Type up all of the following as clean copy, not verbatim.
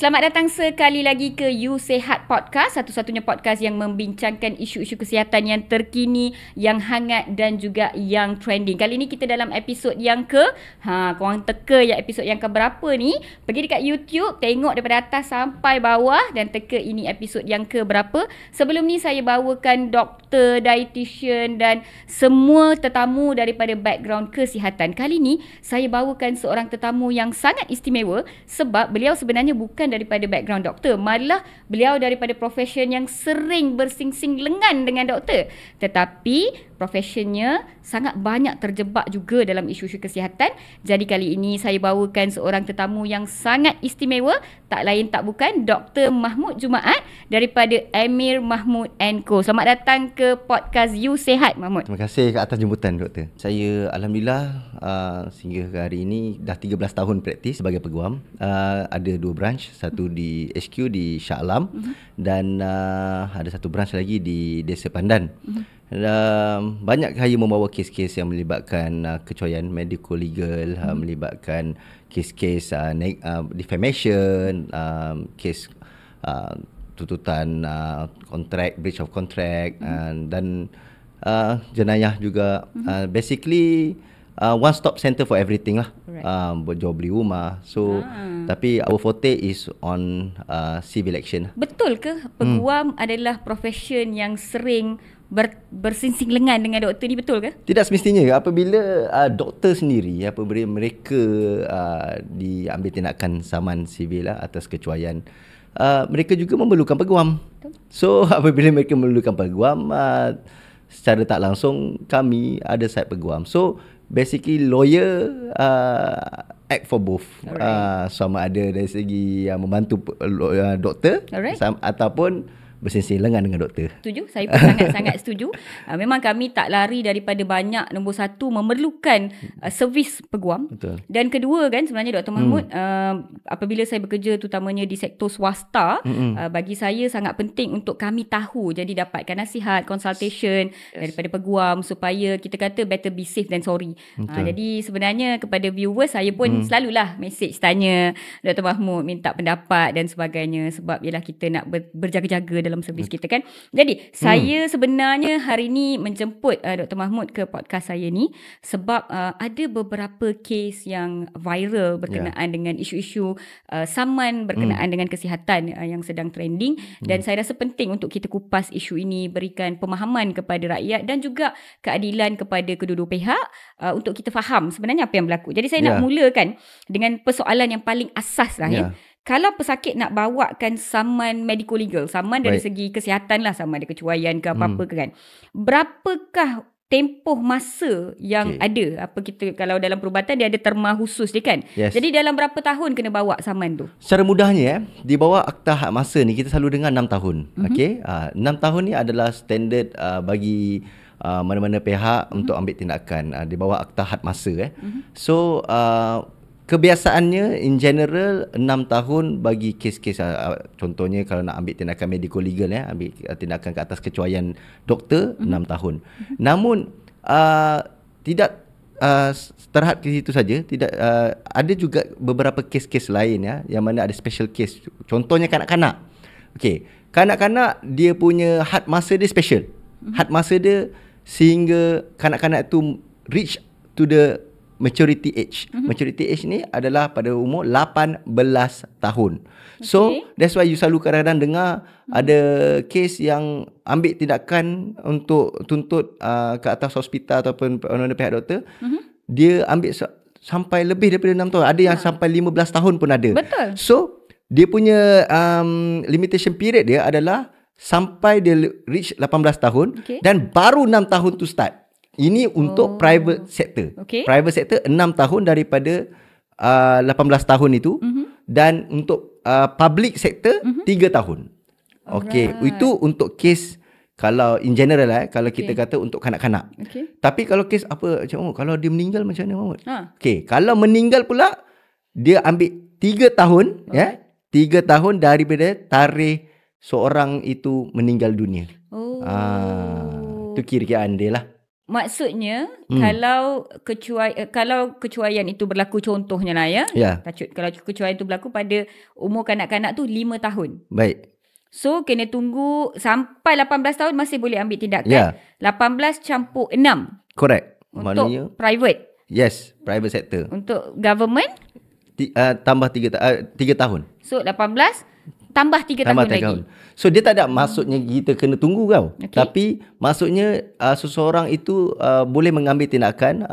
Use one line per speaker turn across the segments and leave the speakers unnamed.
Selamat datang sekali lagi ke You Sehat Podcast, satu-satunya podcast yang membincangkan isu-isu kesihatan yang terkini, yang hangat dan juga yang trending. Kali ni kita dalam episod yang korang teka yang episod yang ke berapa ni? Pergi dekat YouTube, tengok daripada atas sampai bawah dan teka ini episod yang ke berapa. Sebelum ni saya bawakan doktor, dietitian dan semua tetamu daripada background kesihatan. Kali ni saya bawakan seorang tetamu yang sangat istimewa sebab beliau sebenarnya bukan daripada background doktor, malah beliau daripada profession yang sering bersingsing lengan dengan doktor, tetapi profesionnya sangat banyak terjebak juga dalam isu-isu kesihatan. Jadi kali ini saya bawakan seorang tetamu yang sangat istimewa, tak lain tak bukan Dr. Mahmud Jumaat daripada Amir Mahmud & Co. Selamat datang ke podcast You Sehat, Mahmud.
Terima kasih atas jemputan, doktor. Saya alhamdulillah sehingga ke hari ini dah 13 tahun praktis sebagai peguam. Ada 2 branch, satu di HQ di Shah Alam dan ada satu branch lagi di Desa Pandan. Banyak saya membawa kes-kes yang melibatkan kecuaian medico legal, melibatkan kes-kes defamation, kes tuntutan kontrak, breach of contract, dan jenayah juga. Basically one stop center for everything lah. Jual beli rumah. So tapi our forte is on civil action.
Betul ke peguam adalah profession yang sering bersingsing lengan dengan doktor ni, betul ke?
Tidak semestinya. Apabila doktor sendiri, apabila mereka diambil tindakan saman sivil atas kecuaian, mereka juga memerlukan peguam. So apabila mereka memerlukan peguam, secara tak langsung kami ada side peguam. So basically lawyer act for both. Sama ada dari segi membantu doktor ataupun bersingsing lengan dengan doktor.
Setuju, saya pun sangat-sangat setuju. Memang kami tak lari daripada banyak. Nombor satu, memerlukan servis peguam.
Betul.
Dan kedua kan, sebenarnya Dr. Mahmud, apabila saya bekerja terutamanya di sektor swasta, bagi saya sangat penting untuk kami tahu. Jadi dapatkan nasihat, consultation daripada peguam supaya kita kata better be safe than sorry. Jadi sebenarnya kepada viewers, saya pun selalulah message tanya Dr. Mahmud, minta pendapat dan sebagainya. Sebab ialah kita nak berjaga-jaga dalam servis kita kan. Jadi saya sebenarnya hari ni menjemput Dr. Mahmud ke podcast saya ni sebab ada beberapa kes yang viral berkenaan dengan isu-isu saman berkenaan dengan kesihatan yang sedang trending, dan saya rasa penting untuk kita kupas isu ini, berikan pemahaman kepada rakyat dan juga keadilan kepada kedua-dua pihak untuk kita faham sebenarnya apa yang berlaku. Jadi saya nak mulakan dengan persoalan yang paling asas lah ya. Kalau pesakit nak bawakan saman medico legal, saman dari segi kesihatan lah, sama ada kecuaian ke apa-apa ke kan, berapakah tempoh masa yang ada? Apa kita, kalau dalam perubatan dia ada terma khusus dia kan? Jadi dalam berapa tahun kena bawa saman tu?
Secara mudahnya di bawah akta had masa ni kita selalu dengar 6 tahun. 6 tahun ni adalah standard bagi mana-mana pihak untuk ambil tindakan di bawah akta had masa. So kebiasaannya in general 6 tahun bagi kes-kes, contohnya kalau nak ambil tindakan medico legal, ambil tindakan ke atas kecuaian doktor, 6 tahun. Namun tidak terhad ke situ saja, tidak ada juga beberapa kes-kes lain yang mana ada special case. Contohnya kanak-kanak. Kanak-kanak dia punya had masa dia special. Had masa dia sehingga kanak-kanak tu reach to the maturity age. Maturity age ni adalah pada umur 18 tahun. So that's why you selalu kadang-kadang dengar ada kes yang ambil tindakan untuk tuntut ke atas hospital ataupun pihak doktor. Dia ambil sampai lebih daripada 6 tahun. Ada yang sampai 15 tahun pun ada.
Betul.
So dia punya limitation period dia adalah sampai dia reach 18 tahun dan baru 6 tahun tu start. Ini untuk private sector. Private sector 6 tahun daripada 18 tahun itu. Dan untuk public sector 3 tahun. Itu untuk kes kalau in general kalau kita kata untuk kanak-kanak. Tapi kalau kes apa macam kalau dia meninggal macam mana, Mahmud? Kalau meninggal pula dia ambil 3 tahun 3 tahun daripada tarikh seorang itu meninggal dunia. Itu kira-kiraan dia lah.
Maksudnya kalau kecuaian itu berlaku, contohnya lah ya. Kalau kecuaian itu berlaku pada umur kanak-kanak tu 5 tahun.
Baik.
So kena tunggu sampai 18 tahun masih boleh ambil tindakan. 18 campur 6.
Correct.
Untuk
maknanya
private.
Yes, private sector.
Untuk government
tambah 3 tahun.
So 18 tambah 3 tahun lagi.
So dia tak ada maksudnya kita kena tunggu kau. Tapi maksudnya seseorang itu boleh mengambil tindakan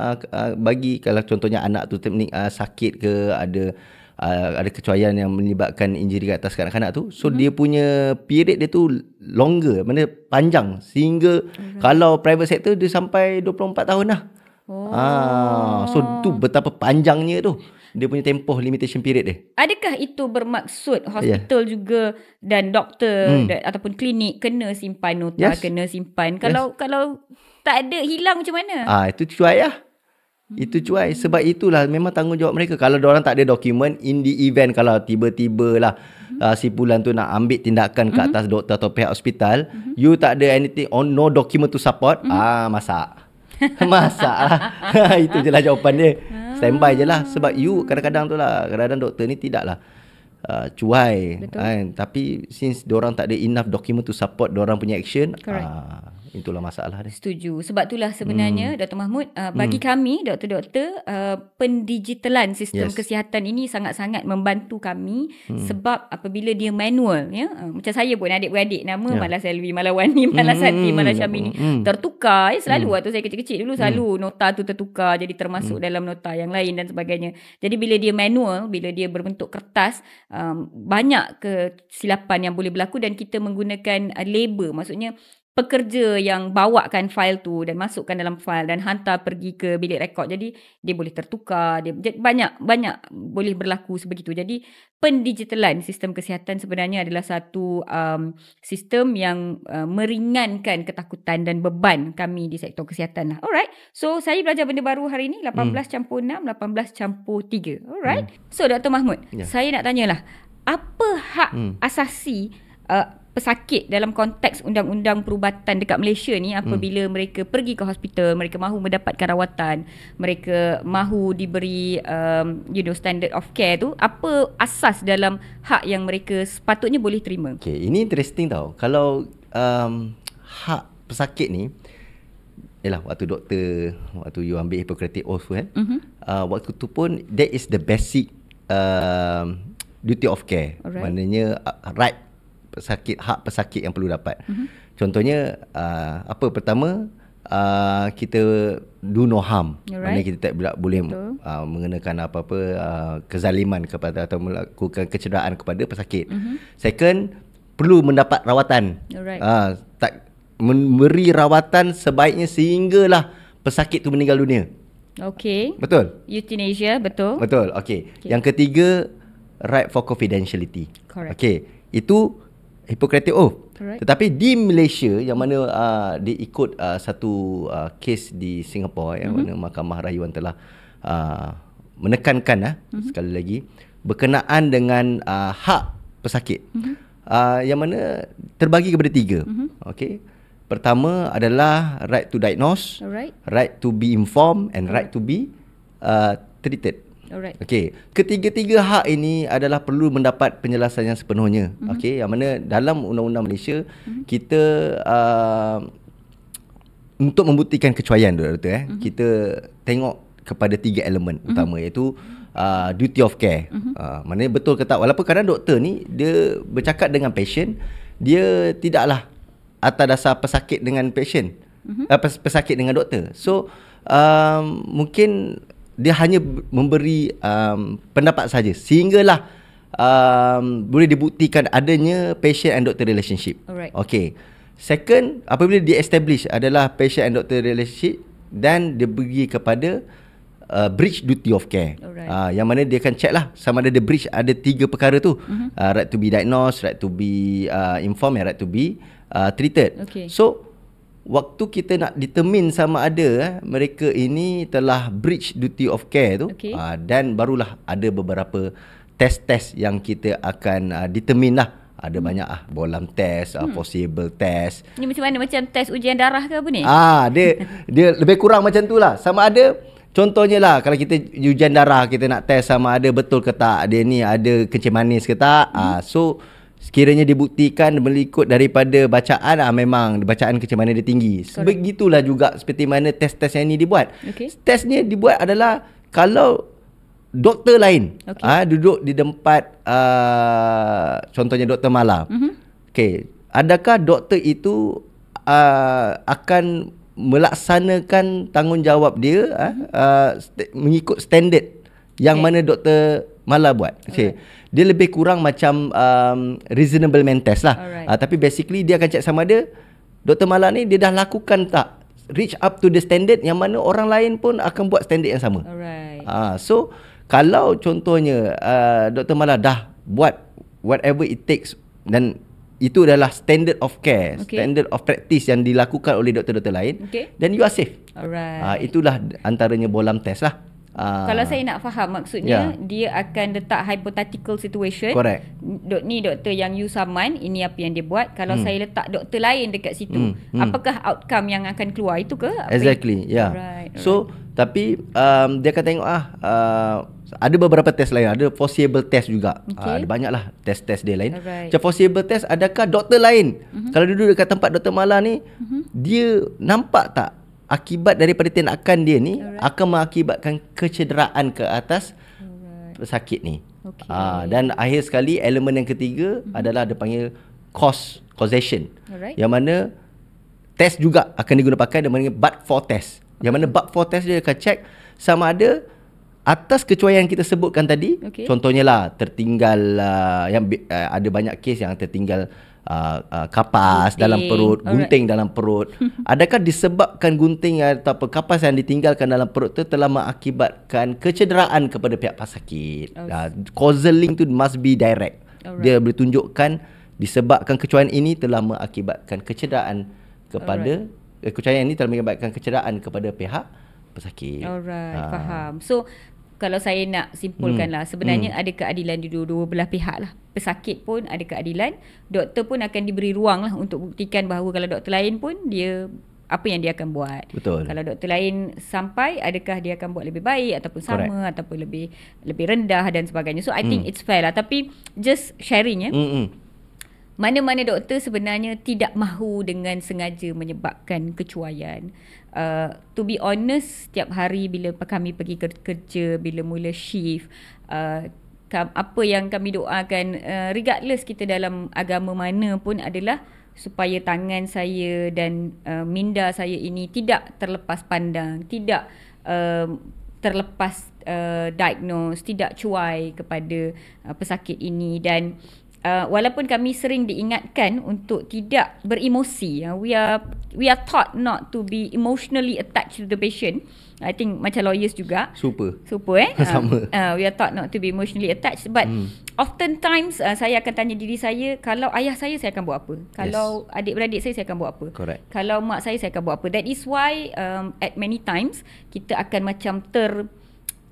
bagi kalau contohnya anak tu sakit ke ada kecuaian yang menyebabkan injury ke atas kanak-kanak tu. So dia punya period dia tu longer, mana panjang sehingga kalau private sector dia sampai 24 tahun lah. So tu betapa panjangnya tu dia punya tempoh limitation period dia.
Adakah itu bermaksud hospital juga dan doktor ataupun klinik kena simpan nota, kena simpan? Kalau tak ada, hilang macam mana?
Itu cuai lah. Itu cuai. Sebab itulah memang tanggungjawab mereka. Kalau diorang tak ada dokumen, in the event kalau tiba-tiba lah si Pulan tu nak ambil tindakan ke atas doktor atau pihak hospital, you tak ada anything, no document to support, masak. Masak lah. Itu je lah jawapan dia. Standby je lah. Sebab you kadang-kadang tu lah, kadang-kadang doktor ni tidaklah cuai kan. Tapi since diorang tak ada enough document to support diorang punya action, itulah masalah dia.
Setuju. Sebab itulah sebenarnya Dr. Mahmud, bagi kami doktor-doktor, pendigitalan sistem kesihatan ini sangat-sangat membantu kami. Sebab apabila dia manual ya, macam saya pun adik-beradik nama Malah Selvi, Malah Wani, Malah Sati, Malah Syamini tertukar selalu. Waktu saya kecil-kecil dulu selalu nota tu tertukar jadi termasuk dalam nota yang lain dan sebagainya. Jadi bila dia manual, bila dia berbentuk kertas, banyak kesilapan yang boleh berlaku dan kita menggunakan label, maksudnya pekerja yang bawakan fail tu dan masukkan dalam fail dan hantar pergi ke bilik rekod. Jadi dia boleh tertukar, dia banyak boleh berlaku sebegitu. Jadi pendigitalan sistem kesihatan sebenarnya adalah satu sistem yang meringankan ketakutan dan beban kami di sektor kesihatan lah. Alright. So saya belajar benda baru hari ni, 18 campur 6, 18 campur 3. Alright. So Dr. Mahmud, saya nak tanyalah, apa hak asasi pesakit dalam konteks undang-undang perubatan dekat Malaysia ni apabila mereka pergi ke hospital, mereka mahu mendapatkan rawatan, mereka mahu diberi standard of care tu, apa asas dalam hak yang mereka sepatutnya boleh terima?
Okay, ini interesting tau. Kalau hak pesakit ni, waktu you ambil Hippocratic Oath kan, waktu tu pun that is the basic duty of care. Maknanya hak pesakit yang perlu dapat. Contohnya pertama, kita do no harm. Maknanya kita tak boleh mengenakan apa-apa kezaliman kepada atau melakukan kecederaan kepada pesakit. Second, perlu mendapat rawatan. Tak memberi rawatan sebaiknya sehinggalah pesakit tu meninggal dunia. Betul?
Euthanasia, betul.
Okay. Yang ketiga, right for confidentiality. Itu Hippocratic Oath. Tetapi di Malaysia yang mana dia ikut satu kes di Singapura yang mana Mahkamah Rayuan telah menekankan sekali lagi berkenaan dengan hak pesakit, yang mana terbagi kepada 3. Pertama adalah right to diagnose, right to be informed and right to be treated. Ketiga-tiga hak ini adalah perlu mendapat penjelasan yang sepenuhnya. Yang mana dalam undang-undang Malaysia kita untuk membuktikan kecuaian kita tengok kepada 3 elemen utama, iaitu duty of care. Maknanya betul ke tak, walaupun kadang doktor ni dia bercakap dengan patient, dia tidaklah atas dasar pesakit dengan patient, pesakit dengan doktor. So mungkin dia hanya memberi pendapat saja sehinggalah boleh dibuktikan adanya patient and doctor relationship. Second, apabila dia establish adalah patient and doctor relationship dan dia pergi kepada breach duty of care. Yang mana dia akan check lah sama ada breach, ada 3 perkara tu. Right to be diagnosed, right to be informed and right to be treated. So waktu kita nak determine sama ada mereka ini telah breach duty of care tu, dan barulah ada beberapa test-test yang kita akan determine lah Ada banyak bolam test, possible test.
Ni macam mana? Macam test ujian darah ke apa ni?
Dia lebih kurang macam tu lah. Sama ada, contohnya lah, kalau kita ujian darah, kita nak test sama ada betul ke tak dia ni ada kencing manis ke tak. So sekiranya dibuktikan melikut daripada bacaan, memang bacaan kencing manis dia tinggi. Begitulah juga seperti mana test-test yang ni dibuat. Test ni dibuat adalah kalau doktor lain duduk di tempat contohnya Dr. Mala. Okey, adakah doktor itu akan melaksanakan tanggungjawab dia mengikut standard yang mana Dr. Mala buat? Okey. Dia lebih kurang macam reasonable man test lah. Tapi basically dia akan check sama ada Dr. Mala ni dia dah lakukan tak reach up to the standard yang mana orang lain pun akan buat standard yang sama. So kalau contohnya Dr. Mala dah buat whatever it takes dan itu adalah standard of care, standard of practice yang dilakukan oleh doktor-doktor lain, then you are safe. Itulah antaranya bolam test lah.
Kalau saya nak faham, maksudnya dia akan letak hypothetical situation.
Correct.
Ni doktor yang you saman, ini apa yang dia buat. Kalau saya letak doktor lain dekat situ, apakah outcome yang akan keluar itu ke?
Exactly, So tapi dia akan tengok ada beberapa test lain. Ada foreseeable test juga. Ada banyaklah test-test dia lain. Macam foreseeable test, adakah doktor lain kalau duduk dekat tempat Dr. Mala ni, dia nampak tak akibat daripada tindakan dia ni akan mengakibatkan kecederaan ke atas pesakit ni. Dan akhir sekali, elemen yang ketiga adalah dia panggil causation. Yang mana test juga akan digunakan, dia panggil but for test. Yang mana but for test dia akan check sama ada atas kecuaian yang kita sebutkan tadi. Contohnya lah, tertinggal yang ada banyak kes yang tertinggal kapas dalam perut, gunting dalam perut. Adakah disebabkan gunting atau kapas yang ditinggalkan dalam perut tu telah mengakibatkan kecederaan kepada pihak pesakit? Causal link tu must be direct. Dia boleh tunjukkan disebabkan kecuaian ini telah mengakibatkan kecederaan kepada kecuaian ini telah mengakibatkan kecederaan kepada pihak pesakit.
Faham. So kalau saya nak simpulkan lah, sebenarnya ada keadilan di dua belah pihak lah. Pesakit pun ada keadilan, doktor pun akan diberi ruang lah untuk buktikan bahawa kalau doktor lain pun dia apa yang dia akan buat. Kalau doktor lain sampai, adakah dia akan buat lebih baik ataupun sama ataupun lebih rendah dan sebagainya. So I think it's fair lah. Tapi just sharing mana-mana doktor sebenarnya tidak mahu dengan sengaja menyebabkan kecuaian. To be honest, setiap hari bila kami pergi kerja, bila mula shift, apa yang kami doakan, regardless kita dalam agama mana pun, adalah supaya tangan saya dan minda saya ini tidak terlepas pandang, tidak terlepas diagnose, tidak cuai kepada pesakit ini. Dan walaupun kami sering diingatkan untuk tidak beremosi, we are taught not to be emotionally attached to the patient. I think macam lawyers juga. Super
sama.
We are taught not to be emotionally attached, but oftentimes saya akan tanya diri saya, kalau ayah saya akan buat apa? Kalau adik-beradik saya akan buat apa? Kalau mak saya akan buat apa? That is why at many times kita akan macam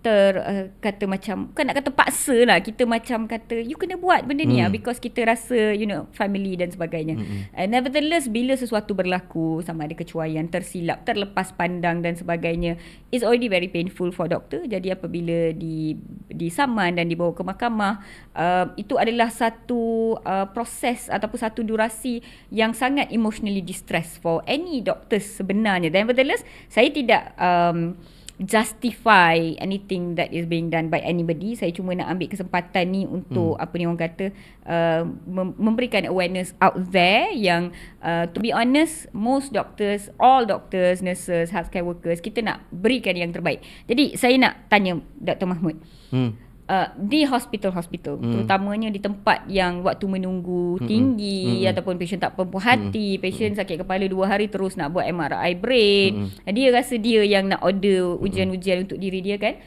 kata macam, bukan nak kata paksa lah, kita macam kata you kena buat benda ni because kita rasa family dan sebagainya. Nevertheless, bila sesuatu berlaku, sama ada kecuaian, tersilap, terlepas pandang dan sebagainya, it's already very painful for doctor. Jadi apabila disaman dan dibawa ke mahkamah, itu adalah satu proses ataupun satu durasi yang sangat emotionally distress for any doctors sebenarnya. Nevertheless, saya tidak justify anything that is being done by anybody. Saya cuma nak ambil kesempatan ni untuk orang kata memberikan awareness out there yang to be honest, most doctors, all doctors, nurses, healthcare workers, kita nak berikan yang terbaik. Jadi saya nak tanya Dr. Mahmud, di hospital-hospital, terutamanya di tempat yang waktu menunggu tinggi, ataupun patient tak puas hati, patient sakit kepala 2 hari terus nak buat MRI brain, dia rasa dia yang nak order ujian-ujian untuk diri dia kan.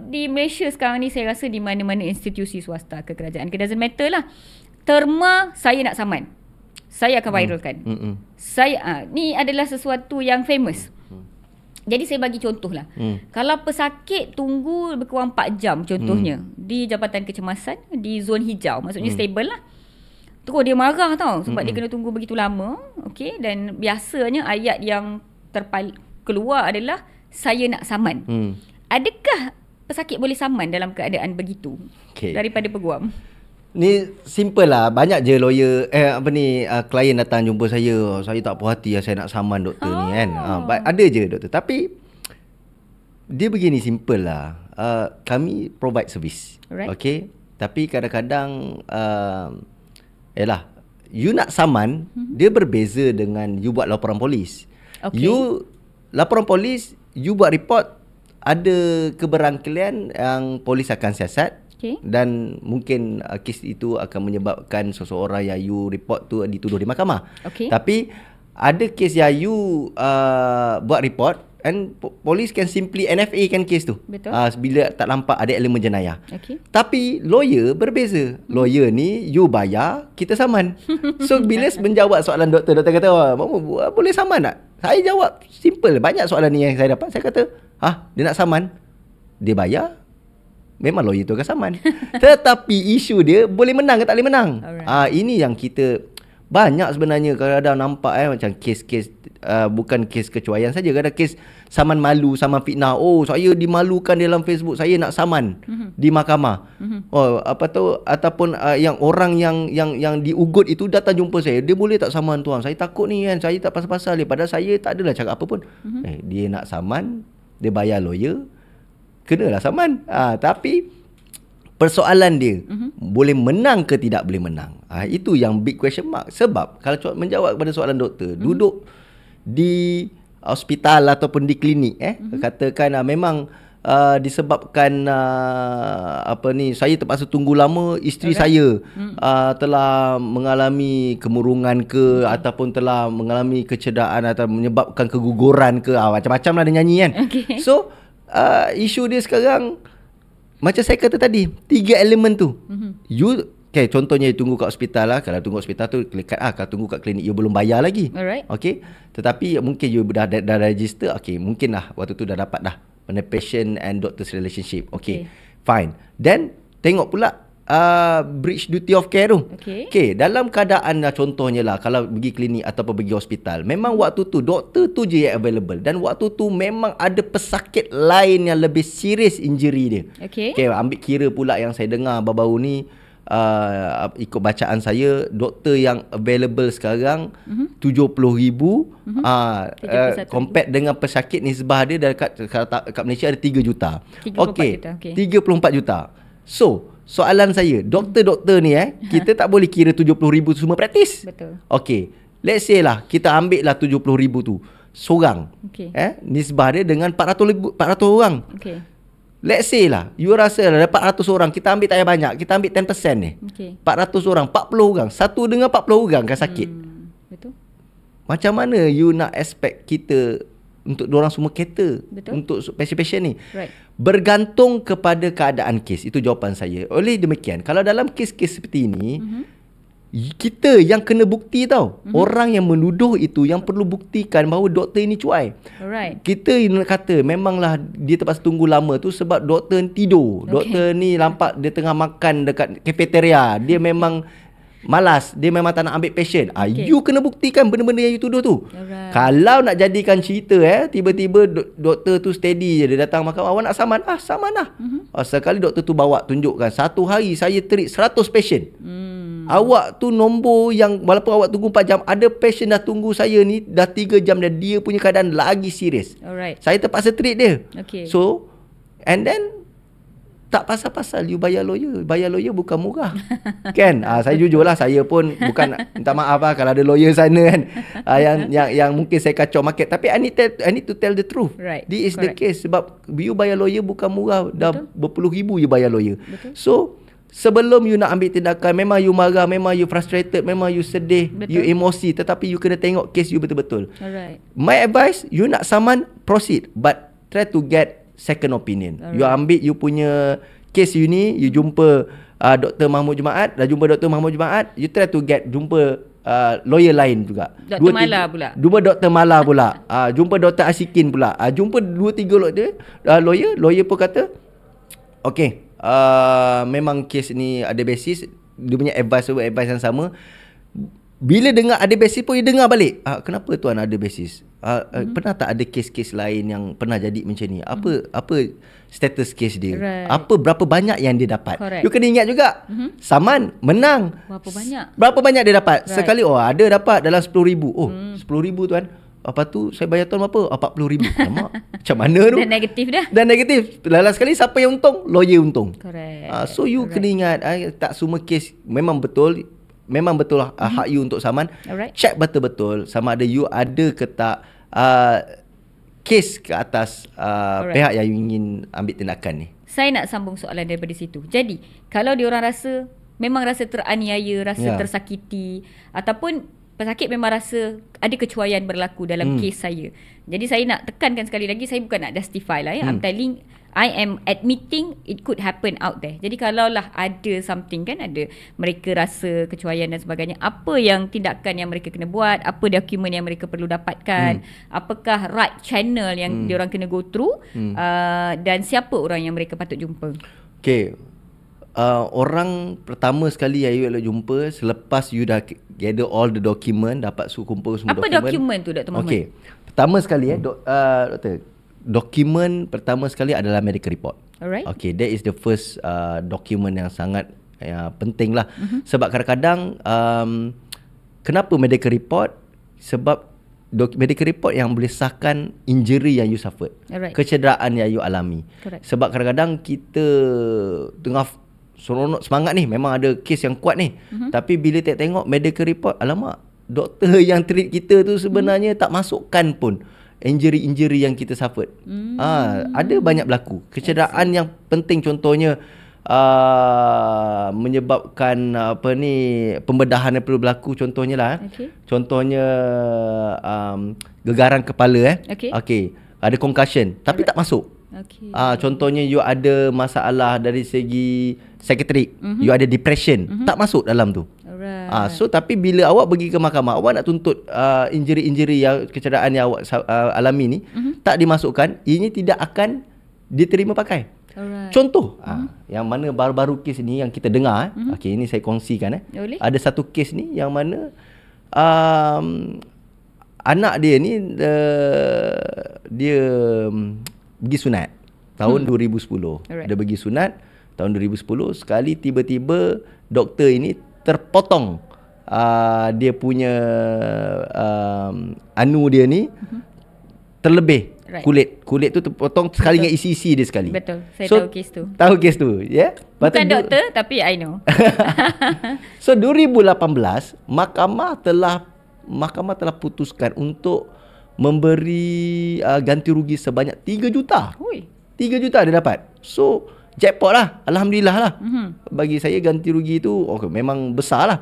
Di Malaysia sekarang ni, saya rasa di mana-mana institusi swasta ke kerajaan, it doesn't matter lah, terma saya nak saman, saya akan viralkan. Saya ni adalah sesuatu yang famous. Jadi saya bagi contoh lah. Kalau pesakit tunggu lebih kurang 4 jam contohnya di Jabatan Kecemasan, di zon hijau, maksudnya stable lah. Terus dia marah tau sebab dia kena tunggu begitu lama. Okey, dan biasanya ayat yang keluar adalah saya nak saman. Adakah pesakit boleh saman dalam keadaan begitu daripada peguam?
Ni simple lah. Banyak je lawyer klien datang jumpa saya tak puas hati saya nak saman doktor ni kan. Ada je doktor. Tapi dia begini, simple lah. Kami provide service. Okay. Tapi kadang-kadang you nak saman, dia berbeza dengan you buat laporan polis. You laporan polis, you buat report, ada keberangkalian yang polis akan siasat. Dan mungkin kes itu akan menyebabkan seseorang yang you report tu dituduh di mahkamah. Tapi ada kes yang you buat report and polis can simply NFA kan kes tu. Bila tak nampak ada elemen jenayah. Tapi lawyer berbeza. Lawyer ni you bayar, kita saman. So bila menjawab soalan doktor kata, boleh saman tak? Saya jawab simple. Banyak soalan ni yang saya dapat. Saya kata, dia nak saman, dia bayar, memang lawyer tu akan saman. Tetapi isu dia boleh menang ke tak boleh menang. Ini yang kita banyak sebenarnya kadang-kadang nampak macam kes-kes bukan kes kecuaian saja, kadang kes saman malu, saman fitnah. Saya dimalukan dalam Facebook, saya nak saman di mahkamah. Ataupun yang orang yang diugut itu datang jumpa saya, dia boleh tak saman tuan? Saya takut ni kan, saya tak pasal-pasal dia. Padahal saya tak adalah cakap apa pun. Dia nak saman, dia bayar lawyer, kenalah saman. Tapi persoalan dia boleh menang ke tidak boleh menang. Itu yang big question mark. Sebab kalau menjawab kepada soalan doktor, duduk di hospital ataupun di klinik katakan memang disebabkan saya terpaksa tunggu lama, isteri saya telah mengalami kemurungan ke, ataupun telah mengalami kecederaan atau menyebabkan keguguran ke, macam-macam lah dia nyanyi kan. So isu dia sekarang macam saya kata tadi, 3 elemen tu. You contohnya you tunggu kat hospital lah. Kalau tunggu hospital tu dekat kalau tunggu kat klinik you belum bayar lagi. Tetapi mungkin you dah register. Mungkin lah waktu tu dah dapat dah patient and doctor's relationship. Fine. Then tengok pula breach duty of care tu. Dalam keadaan contohnya lah, kalau pergi klinik ataupun pergi hospital, memang waktu tu doktor tu je yang available, dan waktu tu memang ada pesakit lain yang lebih serius injury dia. Ambil kira pula yang saya dengar baru-baru ni, ikut bacaan saya, doktor yang available sekarang 70,000, compare dengan pesakit nisbah dia dekat Malaysia ada 3 juta. 34 juta. So soalan saya, doktor-doktor ni kita tak boleh kira 70,000 tu semua praktis. Let's say lah kita ambil lah 70,000 tu seorang. Nisbah dia dengan 400 orang. Let's say lah you rasa lah dapat 100 orang, kita ambil tak payah banyak, kita ambil 10% ni. 400 orang, 40 orang, satu dengan 40 orang kan sakit. Macam mana you nak expect kita untuk diorang semua cater untuk pasien-pasien ni? Bergantung kepada keadaan kes. Itu jawapan saya. Oleh demikian, kalau dalam kes-kes seperti ini, kita yang kena bukti tau. Orang yang menuduh itu yang perlu buktikan bahawa doktor ini cuai. Kita nak kata memanglah dia terpaksa tunggu lama tu sebab doktor tidur. Doktor ni nampak dia tengah makan dekat kafeteria, dia memang malas, dia memang tak nak ambil patient. You kena buktikan benda-benda yang you tuduh tu. Kalau nak jadikan cerita tiba-tiba doktor tu steady je, dia datang mahkamah, awak nak saman? Saman lah. Sekali doktor tu bawa tunjukkan, satu hari saya treat 100 patient. Awak tu nombor yang walaupun awak tunggu 4 jam, ada patient dah tunggu saya ni dah 3 jam dan dia punya keadaan lagi serius. Saya terpaksa treat dia. So and then tak pasal-pasal you bayar lawyer. Bayar lawyer bukan murah. Kan? Saya jujur lah, saya pun bukan, minta maaf lah kalau ada lawyer sana kan, yang mungkin saya kacau market. Tapi I need to tell the truth. This is the case. Sebab you bayar lawyer bukan murah. Dah berpuluh ribu you bayar lawyer. So sebelum you nak ambil tindakan, memang you marah, memang you frustrated, memang you sedih, you emosi, tetapi you kena tengok case you betul-betul. My advice, you nak saman, proceed, but try to get second opinion. You ambil you punya case you ni, you jumpa Dr. Mahmud Jumaat, dah jumpa Dr. Mahmud Jumaat, you try to jumpa lawyer lain juga.
Dr. Mala pula.
Jumpa Dr. Mala pula. Jumpa Dr. Asikin pula. Jumpa 2-3 lawyer pun kata, memang kes ni ada basis, dia punya advice yang sama. bila dengar ada basis pun dia dengar balik. Kenapa tuan ada basis? Pernah tak ada kes-kes lain yang pernah jadi macam ni? Apa status kes dia?
Right.
Berapa banyak yang dia dapat?
Correct.
You kena ingat juga. Saman menang.
Berapa banyak
dia dapat?
Right.
Sekali ada dapat dalam 10,000. 10,000 tuan. Lepas tu saya bayar tuan berapa? 40,000. Alamak. Macam mana tu? Dan negatif. Last sekali siapa yang untung? Lawyer untung.
Correct.
So you kena ingat, tak semua kes memang betul hak you untuk saman.
Alright.
Check betul-betul sama ada you ada ke tak kes ke atas pihak yang you ingin ambil tindakan ni.
Saya nak sambung soalan daripada situ. Jadi, kalau diorang memang rasa teraniaya, rasa tersakiti, ataupun pesakit memang rasa ada kecuaian berlaku dalam kes saya. Jadi saya nak tekankan sekali lagi, saya bukan nak justify lah ya. I'm telling, I am admitting it could happen out there. Jadi kalaulah ada something kan, ada mereka rasa kecuaian dan sebagainya, apa yang tindakan yang mereka kena buat, apa dokumen yang mereka perlu dapatkan, apakah right channel yang diorang kena go through, dan siapa orang yang mereka patut jumpa.
Okay. Orang pertama sekali yang you nak jumpa selepas you dah gather all the document, dapat kumpul semua
dokumen. Apa dokumen tu Dr. Mohamad?
Okay. Pertama sekali doktor, dokumen pertama sekali adalah medical report.
Alright.
Okay, that is the first document yang sangat penting lah. Sebab kadang-kadang kenapa medical report? Sebab medical report yang boleh sahkan injury yang you suffered.
Alright.
Kecederaan yang you alami.
Correct.
Sebab kadang-kadang kita tengah seronok semangat ni, memang ada kes yang kuat ni, tapi bila tengok medical report, alamak, doktor yang treat kita tu sebenarnya tak masukkan pun injury-injury yang kita suffered. Ada banyak berlaku kecederaan yang penting, contohnya menyebabkan pembedahan yang perlu berlaku, contohnya lah contohnya gegaran kepala okay. Ada concussion tapi tak masuk. Contohnya you ada masalah dari segi psikiatrik, you ada depression, tak masuk dalam tu. So tapi bila awak pergi ke mahkamah, awak nak tuntut injury-injury yang kecederaan yang awak alami ni, tak dimasukkan, ini tidak akan diterima pakai. Contoh yang mana baru-baru kes ni yang kita dengar, okay, ini saya kongsikan. Ada satu kes ni yang mana anak dia ni dia pergi sunat tahun 2010. Dia pergi sunat tahun 2010. Sekali tiba-tiba doktor ini terpotong dia punya anu dia ni, terlebih kulit tu terpotong sekali dengan isi-isi dia sekali.
Betul. Saya tahu kes tu.
Tahu kes tu, ya?
Bukan doktor tapi I know.
So 2018 mahkamah telah putuskan untuk memberi ganti rugi sebanyak 3 juta. 3 juta dia dapat. So jackpot lah, alhamdulillah lah. Bagi saya ganti rugi tu memang besar lah.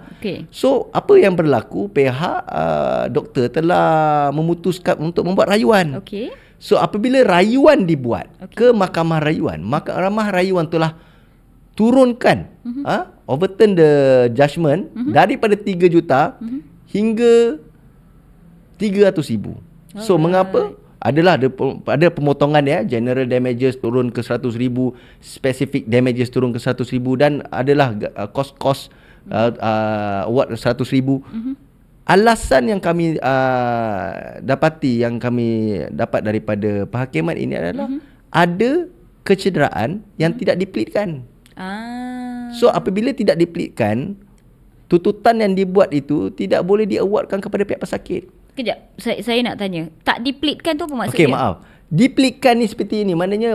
So apa yang berlaku, pihak doktor telah memutuskan untuk membuat rayuan. So apabila rayuan dibuat ke mahkamah rayuan, mahkamah rayuan telah turunkan overturn the judgment daripada 3 juta hingga 300,000. So mengapa? Ada pemotongan ya, general damages turun ke 100,000, specific damages turun ke 100,000, dan adalah kos-kos award 100,000. Alasan yang kami dapati, yang kami dapat daripada penghakiman ini adalah ada kecederaan yang tidak dipleadkan. So apabila tidak dipleadkan, tuntutan yang dibuat itu tidak boleh diawardkan kepada pihak pesakit.
Kejap, saya nak tanya, tak dipleadkan tu apa maksudnya?
Okey, maaf. Dipleadkan ni seperti ini, maknanya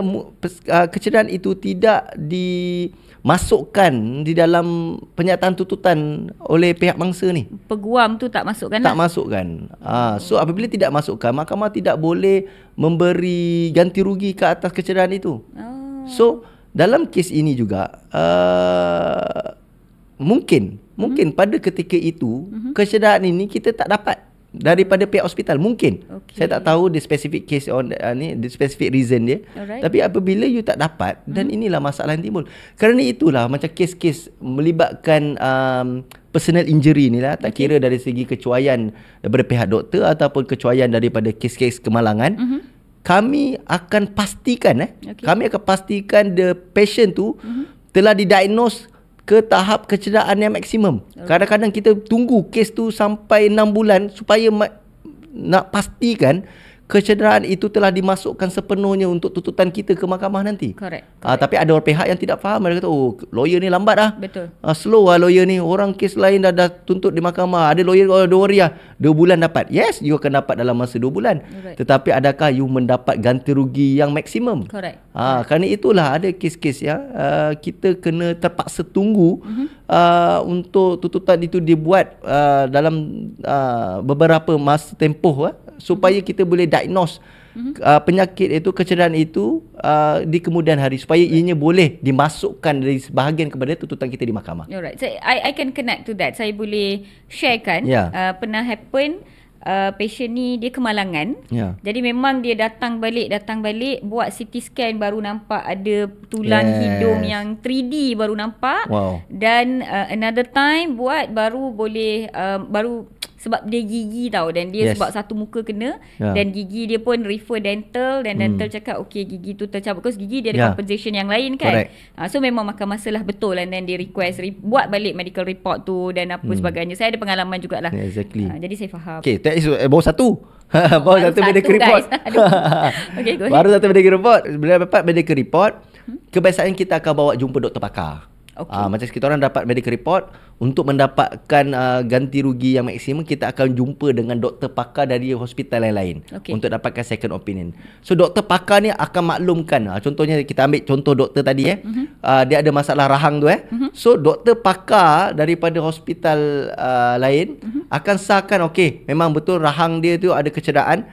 kecederaan itu tidak dimasukkan di dalam penyataan tuntutan oleh pihak mangsa ni.
Peguam tu tak masukkan
Tak masukkan. So apabila tidak masukkan, mahkamah tidak boleh memberi ganti rugi ke atas kecederaan itu. So dalam kes ini juga mungkin pada ketika itu kecederaan ini kita tak dapat daripada pihak hospital, mungkin. Saya tak tahu the specific case on the specific reason dia. Tapi apabila you tak dapat, dan inilah masalah yang timbul. Kerana itulah macam kes-kes melibatkan personal injury ni lah, tak kira dari segi kecuaian daripada pihak doktor ataupun kecuaian daripada kes-kes kemalangan, kami akan pastikan kami akan pastikan the patient tu telah didiagnose ke tahap kecederaan yang maksimum. Kadang-kadang kita tunggu kes tu sampai 6 bulan supaya nak pastikan kecederaan itu telah dimasukkan sepenuhnya untuk tuntutan kita ke mahkamah nanti.
Correct.
Tapi ada orang pihak yang tidak faham. Mereka kata, oh lawyer ni lambat lah.
Betul.
Slow lah lawyer ni. Orang kes lain dah tuntut di mahkamah. Ada lawyer, oh, don't worry lah, 2 bulan dapat. Yes, you akan dapat dalam masa 2 bulan.
Alright.
Tetapi adakah you mendapat ganti rugi yang maksimum?
Correct.
Kerana itulah ada kes-kes yang kita kena terpaksa tunggu untuk tuntutan itu dibuat dalam beberapa masa tempoh supaya kita boleh diagnose penyakit itu, kecederaan itu di kemudian hari, supaya ianya boleh dimasukkan dari sebahagian kepada tuntutan kita di mahkamah.
Alright. So I can connect to that. Saya boleh sharekan pernah happen patient ni dia kemalangan. Jadi memang dia datang balik buat CT scan baru nampak ada tulang hidung yang 3D baru nampak. Dan another time buat baru boleh baru sebab dia gigi tau, dan dia sebab satu muka kena dan gigi dia pun refer dental, dan dental cakap okey gigi tu tercabut, because gigi dia ada compensation yang lain kan. So memang makan masa lah betul, and then dia request buat balik medical report tu dan apa sebagainya. Saya ada pengalaman jugalah.
Exactly.
Jadi saya faham.
Okay, that is baru satu. Baru satu medical report.
Okay, go ahead.
Baru satu medical report. Bila dapat medical report, kebiasaan kita akan bawa jumpa doktor pakar. Macam kita orang dapat medical report, untuk mendapatkan ganti rugi yang maksimum, kita akan jumpa dengan doktor pakar dari hospital yang lain untuk dapatkan second opinion. So doktor pakar ni akan maklumkan, contohnya kita ambil contoh doktor tadi dia ada masalah rahang tu So doktor pakar daripada hospital lain akan sahkan okey, memang betul rahang dia tu ada kecederaan,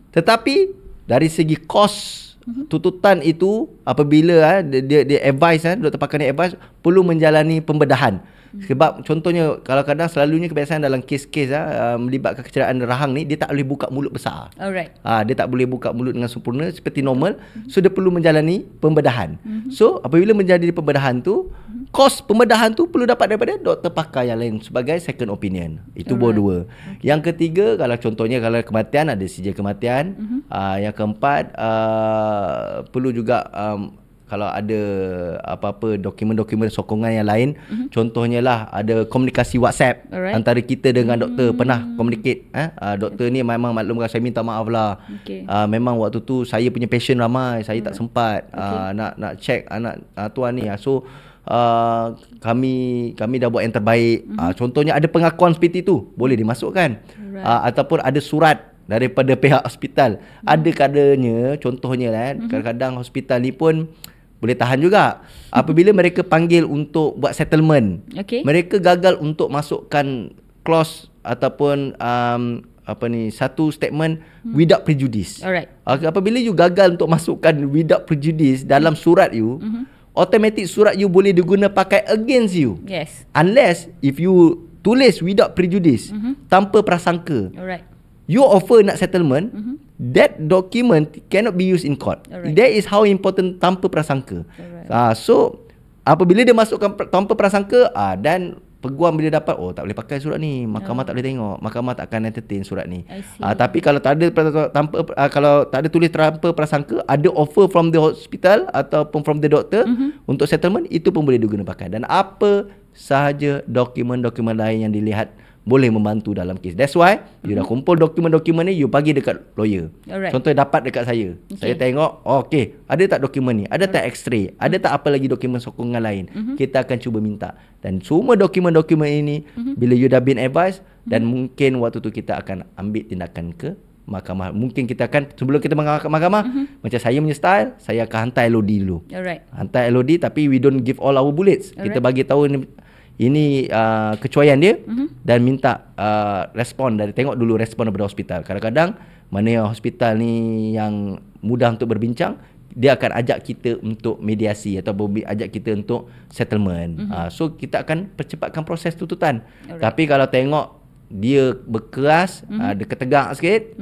tetapi dari segi kos tuntutan itu, apabila dia advise, doktor pakar ni advise perlu menjalani pembedahan. Sebab contohnya, kalau kadang selalunya kebiasaan dalam kes-kes melibatkan kecederaan rahang ni, dia tak boleh buka mulut besar.
Alright.
Dia tak boleh buka mulut dengan sempurna seperti normal. So dia perlu menjalani pembedahan. So apabila menjadi pembedahan tu, kos pembedahan tu perlu dapat daripada doktor pakar yang lain sebagai second opinion. Itu baru dua. Yang ketiga, kalau contohnya kalau kematian, ada sijil kematian. Yang keempat, perlu juga kalau ada apa-apa dokumen-dokumen sokongan yang lain, contohnya lah ada komunikasi WhatsApp antara kita dengan doktor, pernah communicate. Doktor ni memang maklumkan, saya minta maaf lah. Memang waktu tu saya punya patient ramai, saya tak sempat nak check anak tuan ni. So kami dah buat yang terbaik. Contohnya ada pengakuan seperti itu, boleh dimasukkan. Ataupun ada surat daripada pihak hospital. Ada kadanya, contohnya kadang-kadang hospital ni pun boleh tahan juga. Apabila mereka panggil untuk buat settlement, mereka gagal untuk masukkan clause ataupun satu statement without prejudice. Apabila you gagal untuk masukkan without prejudice dalam surat you, automatic surat you boleh diguna pakai against you. Unless if you tulis without prejudice, tanpa prasangka, you offer nak settlement, that document cannot be used in court. That is how important tanpa prasangka. So apabila dia masukkan tanpa prasangka, dan peguam bila dapat, oh tak boleh pakai surat ni, mahkamah tak boleh tengok, mahkamah tak akan entertain surat ni. Tapi kalau tak ada kalau tak ada tulis tanpa prasangka, ada offer from the hospital ataupun from the doctor untuk settlement, itu pun boleh digunakan pakai. Dan apa sahaja dokumen-dokumen lain yang dilihat boleh membantu dalam kes. That's why you dah kumpul dokumen-dokumen ni, you bagi dekat lawyer. Contohnya dapat dekat saya. Saya tengok, okay, ada tak dokumen ni? Ada tak x-ray? Ada tak apa lagi dokumen sokongan lain? Kita akan cuba minta. Dan semua dokumen-dokumen ini, bila you dah been advised, dan mungkin waktu tu kita akan ambil tindakan ke mahkamah. Mungkin kita akan, sebelum kita ke mahkamah, macam saya punya style, saya akan hantar LOD dulu. Hantar LOD, tapi we don't give all our bullets. Kita bagi tahu ini kecuaian dia, dan minta respon dari, tengok dulu respon daripada hospital. Kadang-kadang mana yang hospital ni yang mudah untuk berbincang, dia akan ajak kita untuk mediasi atau ajak kita untuk settlement. So kita akan percepatkan proses tuntutan. Tapi kalau tengok dia berkeras, dia ketegak sikit,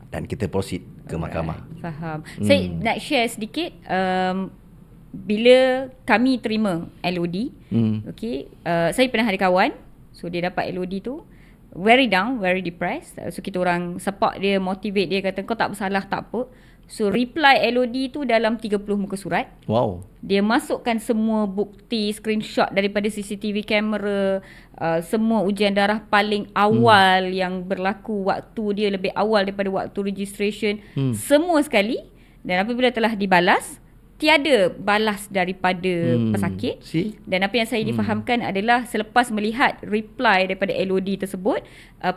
dan kita proceed ke mahkamah.
Faham. Saya nak share sedikit. Bila kami terima LOD, saya pernah ada kawan, so dia dapat LOD tu, very down, very depressed. So kita orang support dia, motivate dia, kata kau tak bersalah, tak apa. So reply LOD tu dalam 30 muka surat.
Wow.
Dia masukkan semua bukti, screenshot daripada CCTV kamera, semua ujian darah paling awal yang berlaku waktu dia lebih awal daripada waktu registration. Semua sekali. Dan apabila telah dibalas, tiada balas daripada pesakit. Dan apa yang saya difahamkan adalah selepas melihat reply daripada LOD tersebut,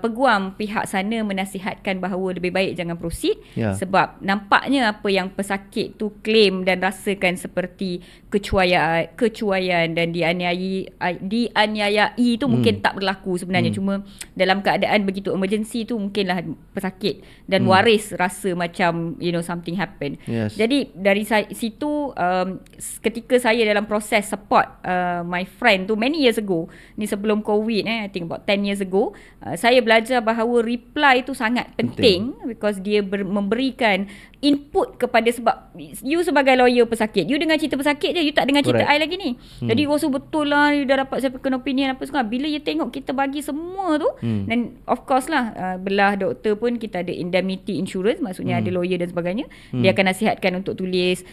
peguam pihak sana menasihatkan bahawa lebih baik jangan proceed, sebab nampaknya apa yang pesakit tu claim dan rasakan seperti kecuaian dan dianiayai tu mungkin tak berlaku sebenarnya. Cuma dalam keadaan begitu emergency tu mungkinlah pesakit dan waris rasa macam something happen. Jadi dari situ ketika saya dalam proses support my friend tu many years ago, ni sebelum COVID, I think about 10 years ago, saya belajar bahawa reply tu sangat penting because dia memberikan input kepada, sebab you sebagai lawyer pesakit, you dengar cerita pesakit je, you tak dengar cerita I lagi ni. Jadi rasa betul lah, you dah dapat second opinion apa semua. Bila you tengok kita bagi semua tu, dan of course lah belah doktor pun kita ada indemnity insurance, maksudnya ada lawyer dan sebagainya. Dia akan nasihatkan untuk tulis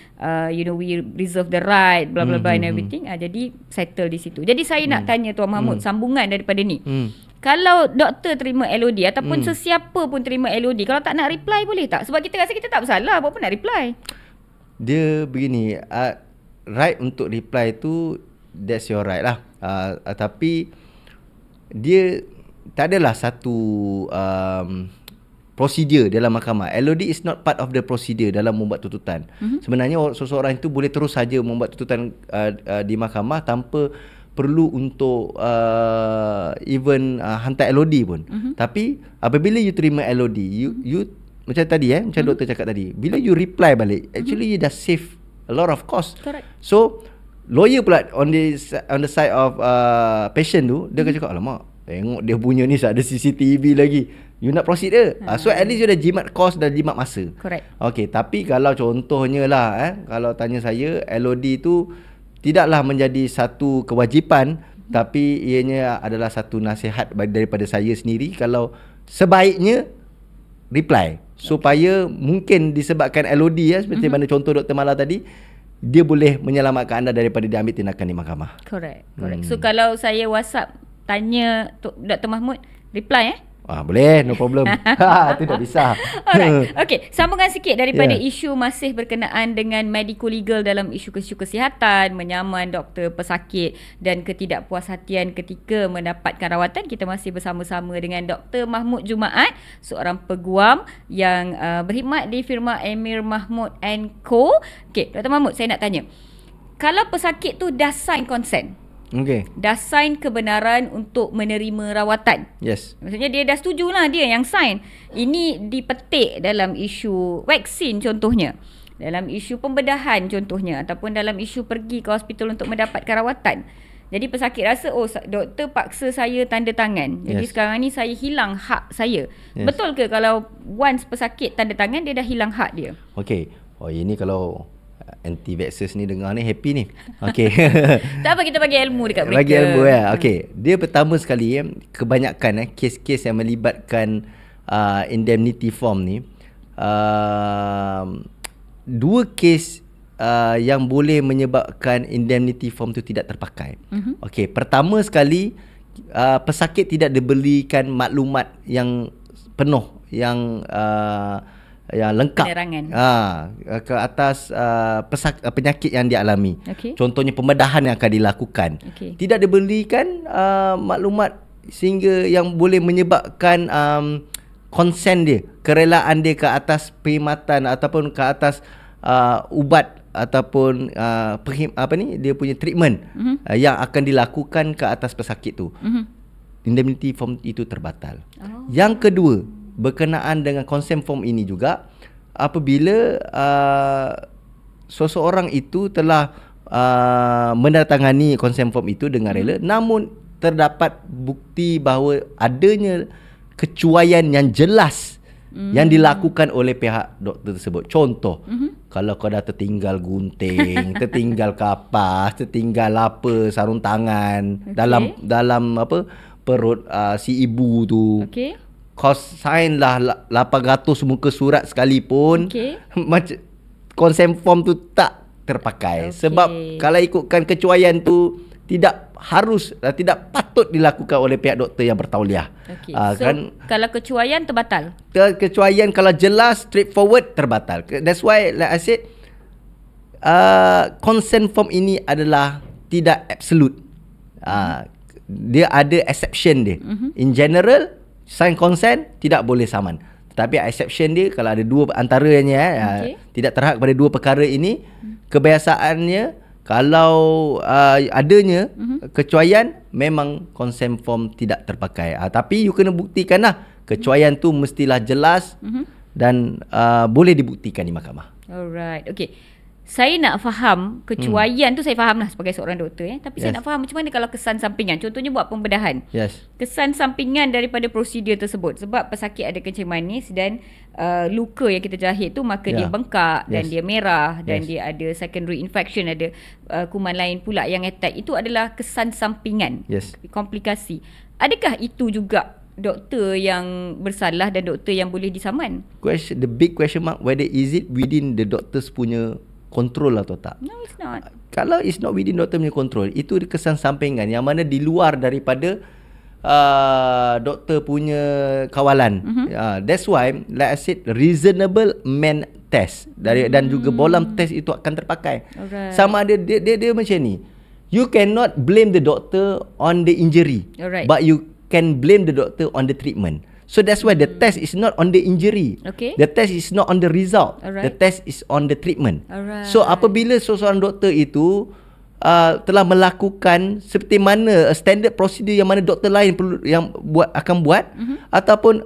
we reserve the right blah blah blah and everything. Jadi settle di situ. Jadi saya nak tanya Tuan Mahmud, sambungan daripada ni. Kalau doktor terima LOD ataupun sesiapa pun terima LOD, kalau tak nak reply boleh tak? Sebab kita rasa kita tak bersalah, apa pun nak reply.
Dia begini, right untuk reply tu that's your right lah. Tapi dia tak adalah satu prosedur dalam mahkamah. LOD is not part of the procedure dalam membuat tuntutan. Sebenarnya seseorang itu boleh terus saja membuat tuntutan di mahkamah tanpa perlu untuk even hantar LOD pun. Tapi apabila you terima LOD, you macam tadi macam doktor cakap tadi, bila you reply balik, actually you dah save a lot of cost.
Correct.
So lawyer pula on the side of patient tu, dia akan cakap, alamak, tengok dia punya ni ada CCTV lagi, you nak proceed ke? So at least you dah jimat cost dan jimat masa.
Correct.
Okay, tapi kalau contohnya lah kalau tanya saya, LOD tu tidaklah menjadi satu kewajipan, tapi ianya adalah satu nasihat daripada saya sendiri. Kalau sebaiknya reply, supaya mungkin disebabkan LOD seperti mana contoh Dr. Mala tadi, dia boleh menyelamatkan anda daripada diambil tindakan di mahkamah.
Correct. So kalau saya WhatsApp tanya Dr. Mahmud, reply
boleh, no problem. Itu dah bisa.
Alright. Okay, sambungan sikit daripada isu masih berkenaan dengan medico-legal dalam isu kesihatan, menyaman doktor pesakit dan ketidakpuashatian ketika mendapatkan rawatan. Kita masih bersama-sama dengan Dr. Mahmud Jumaat, seorang peguam yang berkhidmat di firma Amir Mahmud & Co. Okay, Dr. Mahmud, saya nak tanya, kalau pesakit tu dah sign consent, dah sign kebenaran untuk menerima rawatan.
Yes.
Maksudnya dia dah setuju lah, dia yang sign. Ini dipetik dalam isu vaksin contohnya, dalam isu pembedahan contohnya, ataupun dalam isu pergi ke hospital untuk mendapatkan rawatan. Jadi pesakit rasa, doktor paksa saya tanda tangan. Jadi sekarang ni saya hilang hak saya. Betul ke kalau once pesakit tanda tangan, dia dah hilang hak dia?
Okey. Ini kalau anti-vaxxers ni dengar ni happy ni. Okey.
Tak apa, kita bagi ilmu dekat mereka.
Bagi ilmu Okey. Dia pertama sekali kebanyakan kes-kes yang melibatkan indemnity form ni, dua kes yang boleh menyebabkan indemnity form tu tidak terpakai. Okey, pertama sekali pesakit tidak diberikan maklumat yang penuh, yang lengkap ke atas penyakit yang dialami. Contohnya pembedahan yang akan dilakukan. Tidak diberikan maklumat sehingga yang boleh menyebabkan konsen dia, kerelaan dia ke atas perkhidmatan ataupun ke atas ubat ataupun dia punya treatment yang akan dilakukan ke atas pesakit tu. Indemnity form itu terbatal. Yang kedua, berkenaan dengan consent form ini juga, apabila seseorang itu telah menandatangani consent form itu dengan rela, namun terdapat bukti bahawa adanya kecuaian yang jelas yang dilakukan oleh pihak doktor tersebut. Contoh, kalau kau dah tertinggal gunting, tertinggal kapas, tertinggal sarung tangan dalam perut si ibu tu.
Okey.
Kau sign lah 800 muka surat sekalipun.
Okey.
Macam consent form tu tak terpakai.
Okey.
Sebab kalau ikutkan kecuaian tu tidak patut dilakukan oleh pihak doktor yang bertauliah.
Okay. So kalau kecuaian terbatal.
Kecuaian kalau jelas straightforward terbatal. That's why like I said consent form ini adalah tidak absolute. Dia ada exception dia. In general sign consent tidak boleh saman. Tetapi exception dia kalau ada dua antaranya tidak terhad kepada dua perkara ini, kebiasaannya kalau adanya kecuaian memang consent form tidak terpakai. Tapi you kena buktikanlah kecuaian tu mestilah jelas dan boleh dibuktikan di mahkamah.
Alright. Okay. Saya nak faham kecuaian tu, saya faham lah sebagai seorang doktor. Tapi saya nak faham macam mana kalau kesan sampingan. Contohnya buat pembedahan. Kesan sampingan daripada prosedur tersebut. Sebab pesakit ada kencing manis dan luka yang kita jahit tu, maka dia bengkak dan dia merah dan dia ada secondary infection, ada kuman lain pula yang attack. Itu adalah kesan sampingan, komplikasi. Adakah itu juga doktor yang bersalah dan doktor yang boleh disaman?
The big question mark, whether is it within the doctor's punya kontrol atau tak.
No, it's not.
Kalau it's not within doktor punya kontrol, itu kesan sampingan yang mana di luar daripada doktor punya kawalan. That's why like I said, reasonable man test dan juga bolam test itu akan terpakai. Sama ada dia macam ni. You cannot blame the doctor on the injury, but you can blame the doctor on the treatment. So that's why the test is not on the injury. The test is not on the result. The test is on the treatment. So apabila seorang doktor itu telah melakukan seperti mana standard prosedur yang mana doktor lain perlu akan buat, ataupun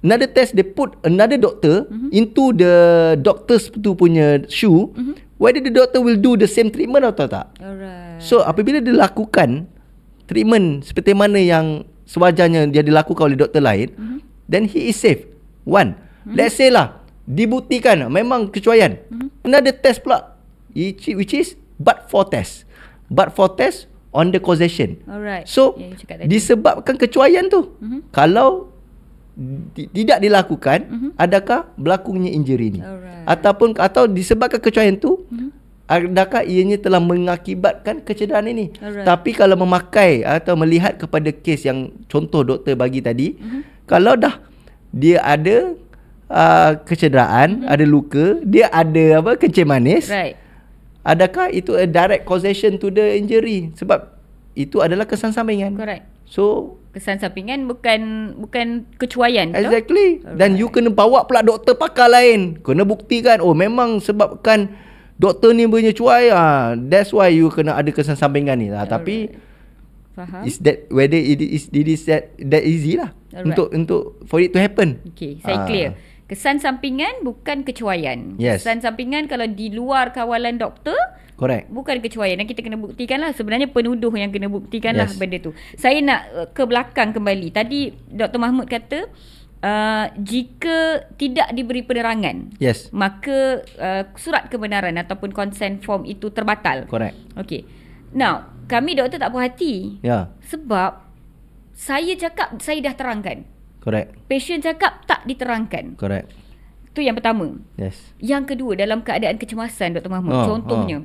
another test, they put another doctor into the doctor's tu punya shoe, whether the doctor will do the same treatment atau tak. So apabila dia lakukan treatment seperti mana yang sewajarnya dia dilakukan oleh doktor lain, then he is safe. One, let's say lah dibuktikan memang kecuaian, another test pula which is but for test on the causation. So disebabkan kecuaian tu, kalau tidak dilakukan, adakah berlakunya injury ni? Atau disebabkan kecuaian tu, adakah ianya telah mengakibatkan kecederaan ini? Tapi kalau memakai atau melihat kepada kes yang contoh doktor bagi tadi, kalau dah dia ada kecederaan, ada luka, dia ada kencing manis, adakah itu a direct causation to the injury? Sebab itu adalah kesan sampingan. So
kesan sampingan bukan kecuaian.
Exactly. Dan you kena bawa pula doktor pakar lain, kena buktikan memang sebabkan doktor ni punya cuai, that's why you kena ada kesan sampingan ni. Tapi faham. Is that whether it is that easy lah untuk for it to happen.
Okay, saya clear. Kesan sampingan bukan kecuaian. Kesan sampingan kalau di luar kawalan doktor, bukan kecuaian. Dan kita kena buktikan lah. Sebenarnya penuduh yang kena buktikan lah benda tu. Saya nak ke belakang kembali. Tadi Dr. Mahmud kata jika tidak diberi penerangan, maka surat kebenaran ataupun consent form itu terbatal. Okay. Now, kami doktor tak puas hati. Sebab saya cakap saya dah terangkan. Patient cakap tak diterangkan. Itu yang pertama. Yang kedua, dalam keadaan kecemasan Dr. Mahmud, contohnya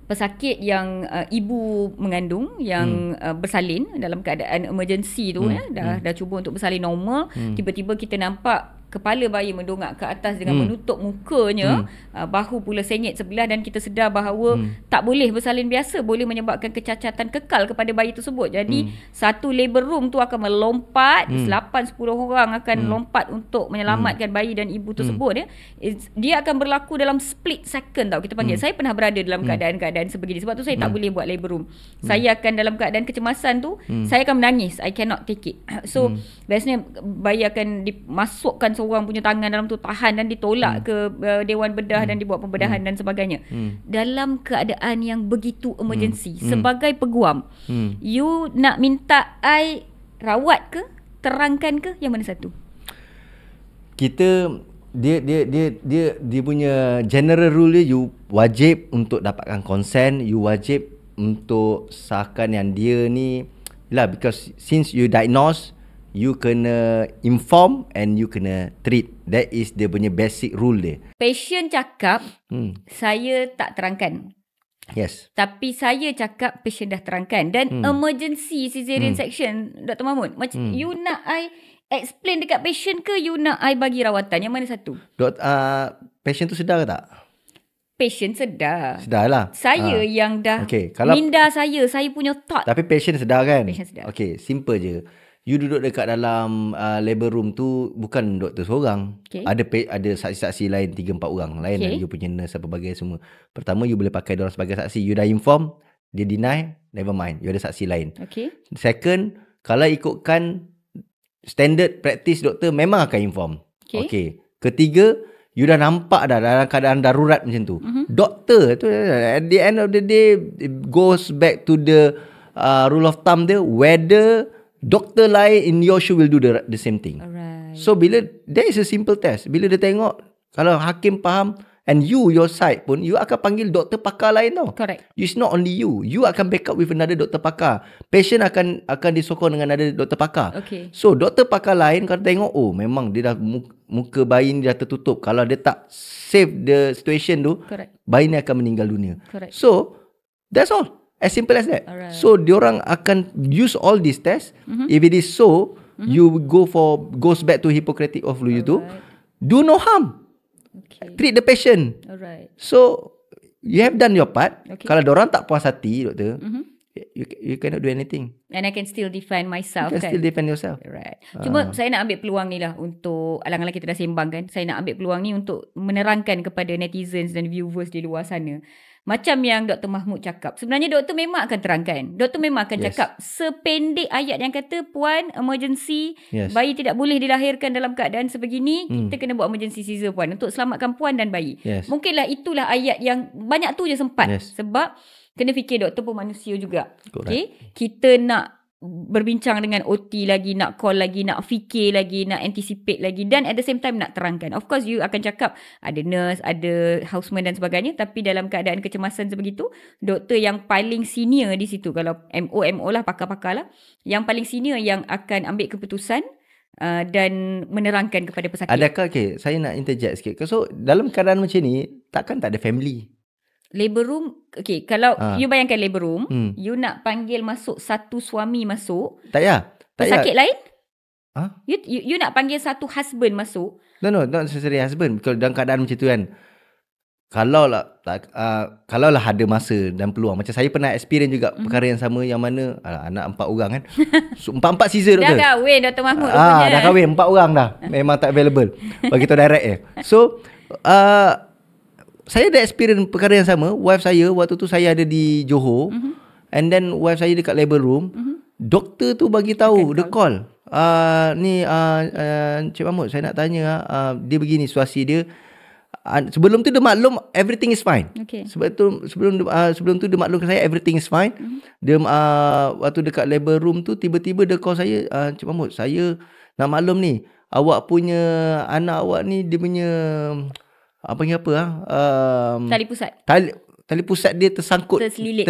pesakit yang ibu mengandung yang bersalin dalam keadaan emergency tu, dah cuba untuk bersalin normal, tiba-tiba kita nampak kepala bayi mendongak ke atas dengan menutup mukanya, bahu pula sengit sebelah, dan kita sedar bahawa tak boleh bersalin biasa, boleh menyebabkan kecacatan kekal kepada bayi tersebut. Jadi satu labor room tu akan melompat, 8-10 orang akan lompat untuk menyelamatkan bayi dan ibu tersebut. Dia akan berlaku dalam split second tau, kita panggil. Saya pernah berada dalam keadaan sebegini, sebab tu saya tak boleh buat labor room. Saya akan dalam keadaan kecemasan tu, saya akan menangis, I cannot take it. So biasanya bayi akan dimasukkan seorang punya tangan dalam tu, tahan dan ditolak ke Dewan Bedah dan dibuat pembedahan dan sebagainya. Dalam keadaan yang begitu emergency, sebagai peguam, you nak minta I rawat ke, terangkan ke, yang mana satu?
Kita dia punya general rule dia, you wajib untuk dapatkan consent, you wajib untuk sahkan yang dia ni Lah, because since you diagnose, you kena inform and you kena treat. That is dia punya basic rule dia.
Patient cakap, saya tak terangkan.
Yes.
Tapi saya cakap patient dah terangkan. Dan emergency cesarean section, Dr. Mahmud, macam you nak I explain dekat patient ke you nak I bagi rawatan? Yang mana satu?
Patient tu sedar ke tak?
Patient sedar.
Sedar lah.
Saya yang dah
kalau
minda saya punya thought.
Tapi patient sedar kan?
Patient sedar.
Okay, simple je. You duduk dekat dalam labor room tu bukan doktor seorang. Ada saksi-saksi lain 3-4 orang lain. You punya nurse apa bagai semua. Pertama, you boleh pakai diorang sebagai saksi. You dah inform, dia deny, never mind. You ada saksi lain. Second, kalau ikutkan standard practice doktor, memang akan inform. Ketiga, you dah nampak dah dalam keadaan darurat macam tu. Doktor tu at the end of the day it goes back to the rule of thumb dia, whether doktor lain in your shoe will do the same thing.
Alright.
So bila there is a simple test. Bila dia tengok, kalau hakim faham and you your side pun, you akan panggil doktor pakar lain tau.
Correct.
It's not only you. You akan backup with another doktor pakar. Patient akan disokong dengan another doktor pakar. So doktor pakar lain kalau tengok, oh memang dia dah muka bayi ni dah tertutup. Kalau dia tak save the situation tu, bayi ni akan meninggal dunia. So that's all. As simple as that. Alright. So diorang akan use all these tests. If it is so, you goes back to Hippocratic oath you tu. Do no harm. Treat the patient.
Alright.
So you have done your part. Kalau diorang tak puas hati, doktor, you cannot do anything.
And I can still defend myself.
You can still defend yourself.
Right. Cuma saya nak ambil peluang ni lah untuk, alang-alang kita dah sembang kan, saya nak ambil peluang ni untuk menerangkan kepada netizens dan viewers di luar sana. Macam yang Dr. Mahmud cakap, sebenarnya doktor memang akan terangkan. Doktor memang akan cakap sependek ayat yang kata, puan, emergency, bayi tidak boleh dilahirkan dalam keadaan sebegini, kita kena buat emergency caesar puan untuk selamatkan puan dan bayi. Mungkinlah itulah ayat yang banyak tu je sempat. Sebab kena fikir doktor pun manusia juga. Kita nak berbincang dengan OT lagi, nak call lagi, nak fikir lagi, nak anticipate lagi, dan at the same time nak terangkan. Of course you akan cakap ada nurse, ada houseman dan sebagainya, tapi dalam keadaan kecemasan sebegitu, doktor yang paling senior di situ, kalau MO lah, pakar-pakar lah, yang paling senior yang akan ambil keputusan dan menerangkan kepada pesakit.
Adakah, saya nak interject sikit. So dalam keadaan macam ni, takkan tak ada family?
Labor room, kalau you bayangkan labor room, you nak panggil masuk satu suami masuk.
Tak payah.
Pesakit lain? You nak panggil satu husband masuk?
No, not necessarily husband. Kalau dalam keadaan macam tu kan, kalau lah ada masa dan peluang. Macam saya pernah experience juga perkara yang sama, yang mana anak 4 orang kan. So, 4 caesar doktor.
Dah kahwin Dr. Mahmud rupanya.
Dah kahwin 4 orang dah. Memang tak available. Bagi tahu direct So saya ada experience perkara yang sama. Wife saya, waktu tu saya ada di Johor, and then wife saya dekat labor room. Doktor tu bagi tahu, dia call. Cik Mahmud, saya nak tanya, dia begini situasi dia. Sebelum tu dia maklum everything is fine. Sebelum tu dia maklumkan saya everything is fine. Dia waktu dekat labor room tu, tiba-tiba dia call saya, Cik Mahmud, saya nak maklum ni, awak punya anak awak ni, dia punya
tali pusat.
Tali pusat dia tersangkut,
terselilit,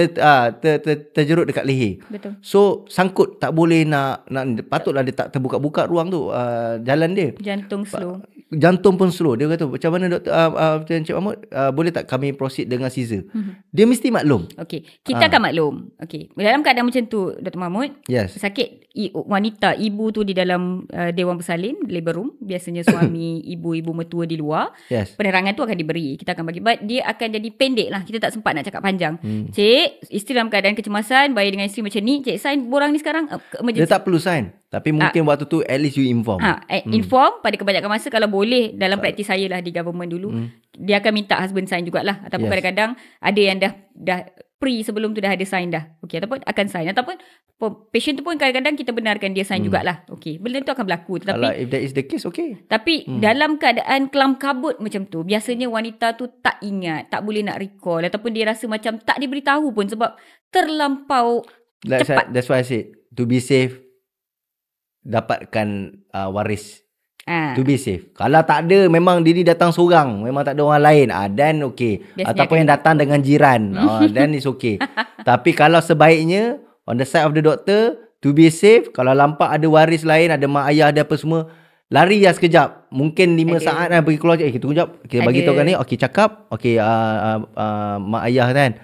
terjerut dekat leher.
Betul.
So sangkut, tak boleh nak patutlah dia tak terbuka-buka ruang tu, jalan dia. Jantung pun slow. Dia kata, macam mana doktor, Encik Mahmud, boleh tak kami proceed dengan caesar? Dia mesti maklum.
Kita akan maklum. Dalam keadaan macam tu, Dr. Mahmud, sakit wanita, ibu tu di dalam Dewan Bersalin, labor room, biasanya suami, ibu mertua di luar. Penerangan tu akan diberi, kita akan bagi, but dia akan jadi pendek lah. Kita tak sempat nak cakap panjang. Cik, isteri dalam keadaan kecemasan, bayi dengan isteri macam ni, cik sign borang ni sekarang emergency.
Dia tak perlu sign, tapi mungkin waktu tu at least you inform.
Inform pada kebanyakan masa. Kalau boleh, dalam praktis saya lah di government dulu, dia akan minta husband sign jugalah. Ataupun kadang-kadang ada yang dah sebelum tu dah ada sign dah. Ataupun akan sign. Ataupun patient tu pun kadang-kadang kita benarkan dia sign jugalah. Benda tu akan berlaku. Tetapi
kalau if that is the case,
tapi dalam keadaan kelam kabut macam tu, biasanya wanita tu tak ingat, tak boleh nak recall, ataupun dia rasa macam tak diberitahu pun sebab terlampau cepat.
That's why I said, to be safe, dapatkan waris. To be safe. Kalau tak ada, memang dia ni datang seorang, memang tak ada orang lain, then ataupun yang datang dengan jiran, then it's Tapi kalau sebaiknya on the side of the doctor, To be safe, kalau lampak ada waris lain, ada mak ayah, ada apa semua, lari lah sekejap. Mungkin 5 saat lah pergi keluar. Kita kejap. Kita bagi tahu kan ni. Okey, cakap. Okey, mak ayah kan.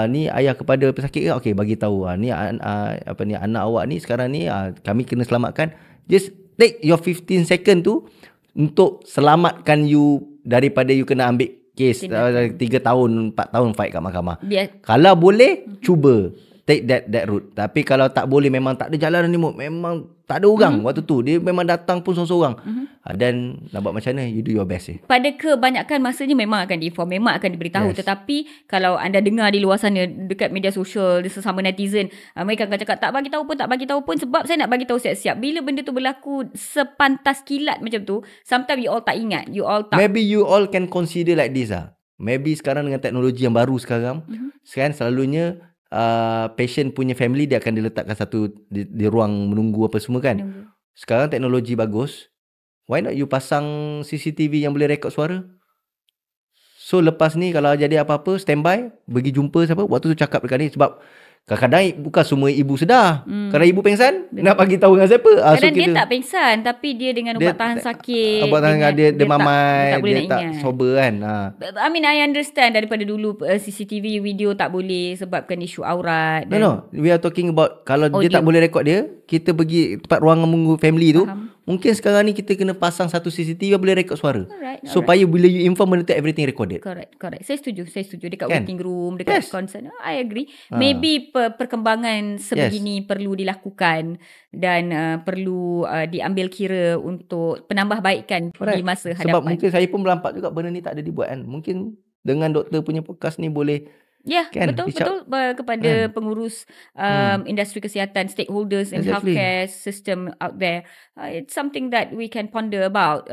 Ni ayah kepada pesakit ke? Okey, bagi tahu. Ni anak awak ni sekarang ni kami kena selamatkan. Just take your 15 second tu untuk selamatkan you daripada you kena ambil kes 3 tahun, 4 tahun fight kat mahkamah. Kalau boleh, cuba take that route. Tapi kalau tak boleh, memang tak ada jalan ni, memang tak ada orang waktu tu. Dia memang datang pun seorang-seorang. Dan nak buat macam mana, you do your best.
Pada kebanyakan masanya memang akan diinform, memang akan diberitahu. Tetapi kalau anda dengar di luar sana, dekat media sosial, sesama netizen, mereka akan cakap tak bagi tahu pun sebab saya nak bagi tahu siap-siap. Bila benda tu berlaku sepantas kilat macam tu, sometimes you all tak ingat.
Maybe you all can consider like this Maybe sekarang dengan teknologi yang baru sekarang, sekarang selalunya patient punya family dia akan diletakkan satu di ruang menunggu apa semua kan. Sekarang teknologi bagus, why not you pasang CCTV yang boleh rekod suara? So lepas ni kalau jadi apa-apa, standby, pergi jumpa siapa, waktu tu cakap dekat ni. Sebab kadang-kadang bukan semua ibu sedar. Kalau ibu pengsan, nak bagi tahu dengan siapa?
Kadang dia tak pengsan, tapi dia dengan ubat tahan sakit.
Ubat tahan dia mamai, dia tak sober kan.
I mean, I understand daripada dulu CCTV video tak boleh sebabkan isu aurat.
No. We are talking about kalau audio. Dia tak boleh rekod dia, kita pergi tempat ruangan menunggu family tu. Mungkin sekarang ni kita kena pasang satu CCTV yang boleh rekod suara. Supaya bila you inform, benda tu everything recorded.
Correct. Saya setuju. Dekat waiting room, dekat concern. I agree. Maybe perkembangan sebegini perlu dilakukan dan perlu diambil kira untuk penambahbaikan di masa hadapan.
Sebab mungkin saya pun melampak juga benda ni tak ada dibuat kan. Mungkin dengan doktor punya podcast ni boleh
betul kepada pengurus industri kesihatan, stakeholders in healthcare system out there. It's something that we can ponder about.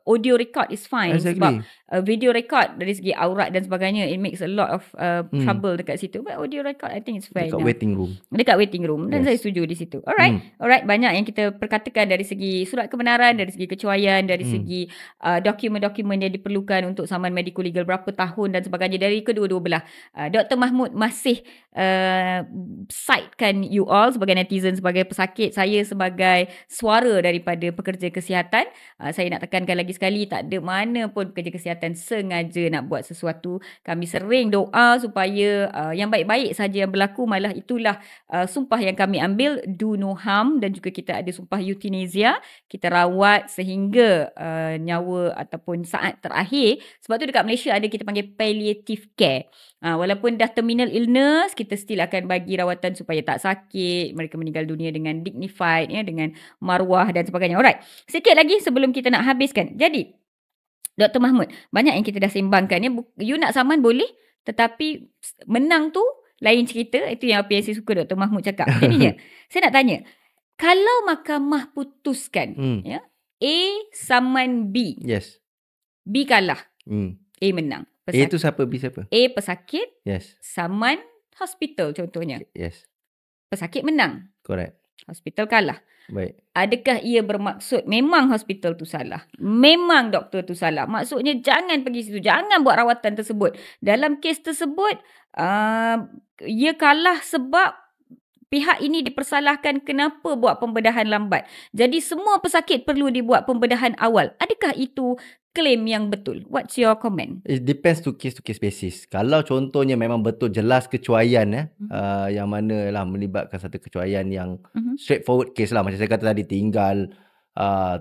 Audio record is fine sebab video record dari segi aurat dan sebagainya, it makes a lot of trouble dekat situ. But audio record I think it's fine.
Dekat waiting room.
Dan saya setuju di situ. Alright, banyak yang kita perkatakan dari segi surat kebenaran, dari segi kecuaian, dari segi dokumen-dokumen yang diperlukan untuk saman medico legal berapa tahun dan sebagainya dari kedua-dua belah. Dr. Mahmud masih sidekan you all sebagai netizen, sebagai pesakit, saya sebagai suara daripada pekerja kesihatan. Saya nak tekankan lagi sekali, tak ada mana pun pekerja kesihatan sengaja nak buat sesuatu. Kami sering doa supaya yang baik-baik saja yang berlaku, malah itulah sumpah yang kami ambil, do no harm, dan juga kita ada sumpah euthanasia, kita rawat sehingga nyawa ataupun saat terakhir. Sebab tu dekat Malaysia ada kita panggil palliative care. Walaupun dah terminal illness, kita still akan bagi rawatan supaya tak sakit, mereka meninggal dunia dengan dignified, dengan maruah dan sebagainya. Alright, sikit lagi sebelum kita nak habiskan. Jadi Dr. Mahmud, banyak yang kita dah sembangkan. You nak saman boleh, tetapi menang tu lain cerita. Itu yang apa yang saya suka Dr. Mahmud cakap. Jadinya saya nak tanya, kalau mahkamah putuskan A saman B, B kalah, A menang.
A tu siapa? B siapa?
A pesakit, saman hospital contohnya. Pesakit menang.
Correct.
Hospital kalah.
Baik.
Adakah ia bermaksud memang hospital tu salah? Memang doktor tu salah? Maksudnya jangan pergi situ. Jangan buat rawatan tersebut. Dalam kes tersebut, ia kalah sebab pihak ini dipersalahkan kenapa buat pembedahan lambat. Jadi semua pesakit perlu dibuat pembedahan awal. Adakah itu klaim yang betul? What's your comment?
It depends to case basis. Kalau contohnya memang betul jelas kecuaian yang mana lah melibatkan satu kecuaian yang straightforward case lah. Macam saya kata tadi, tinggal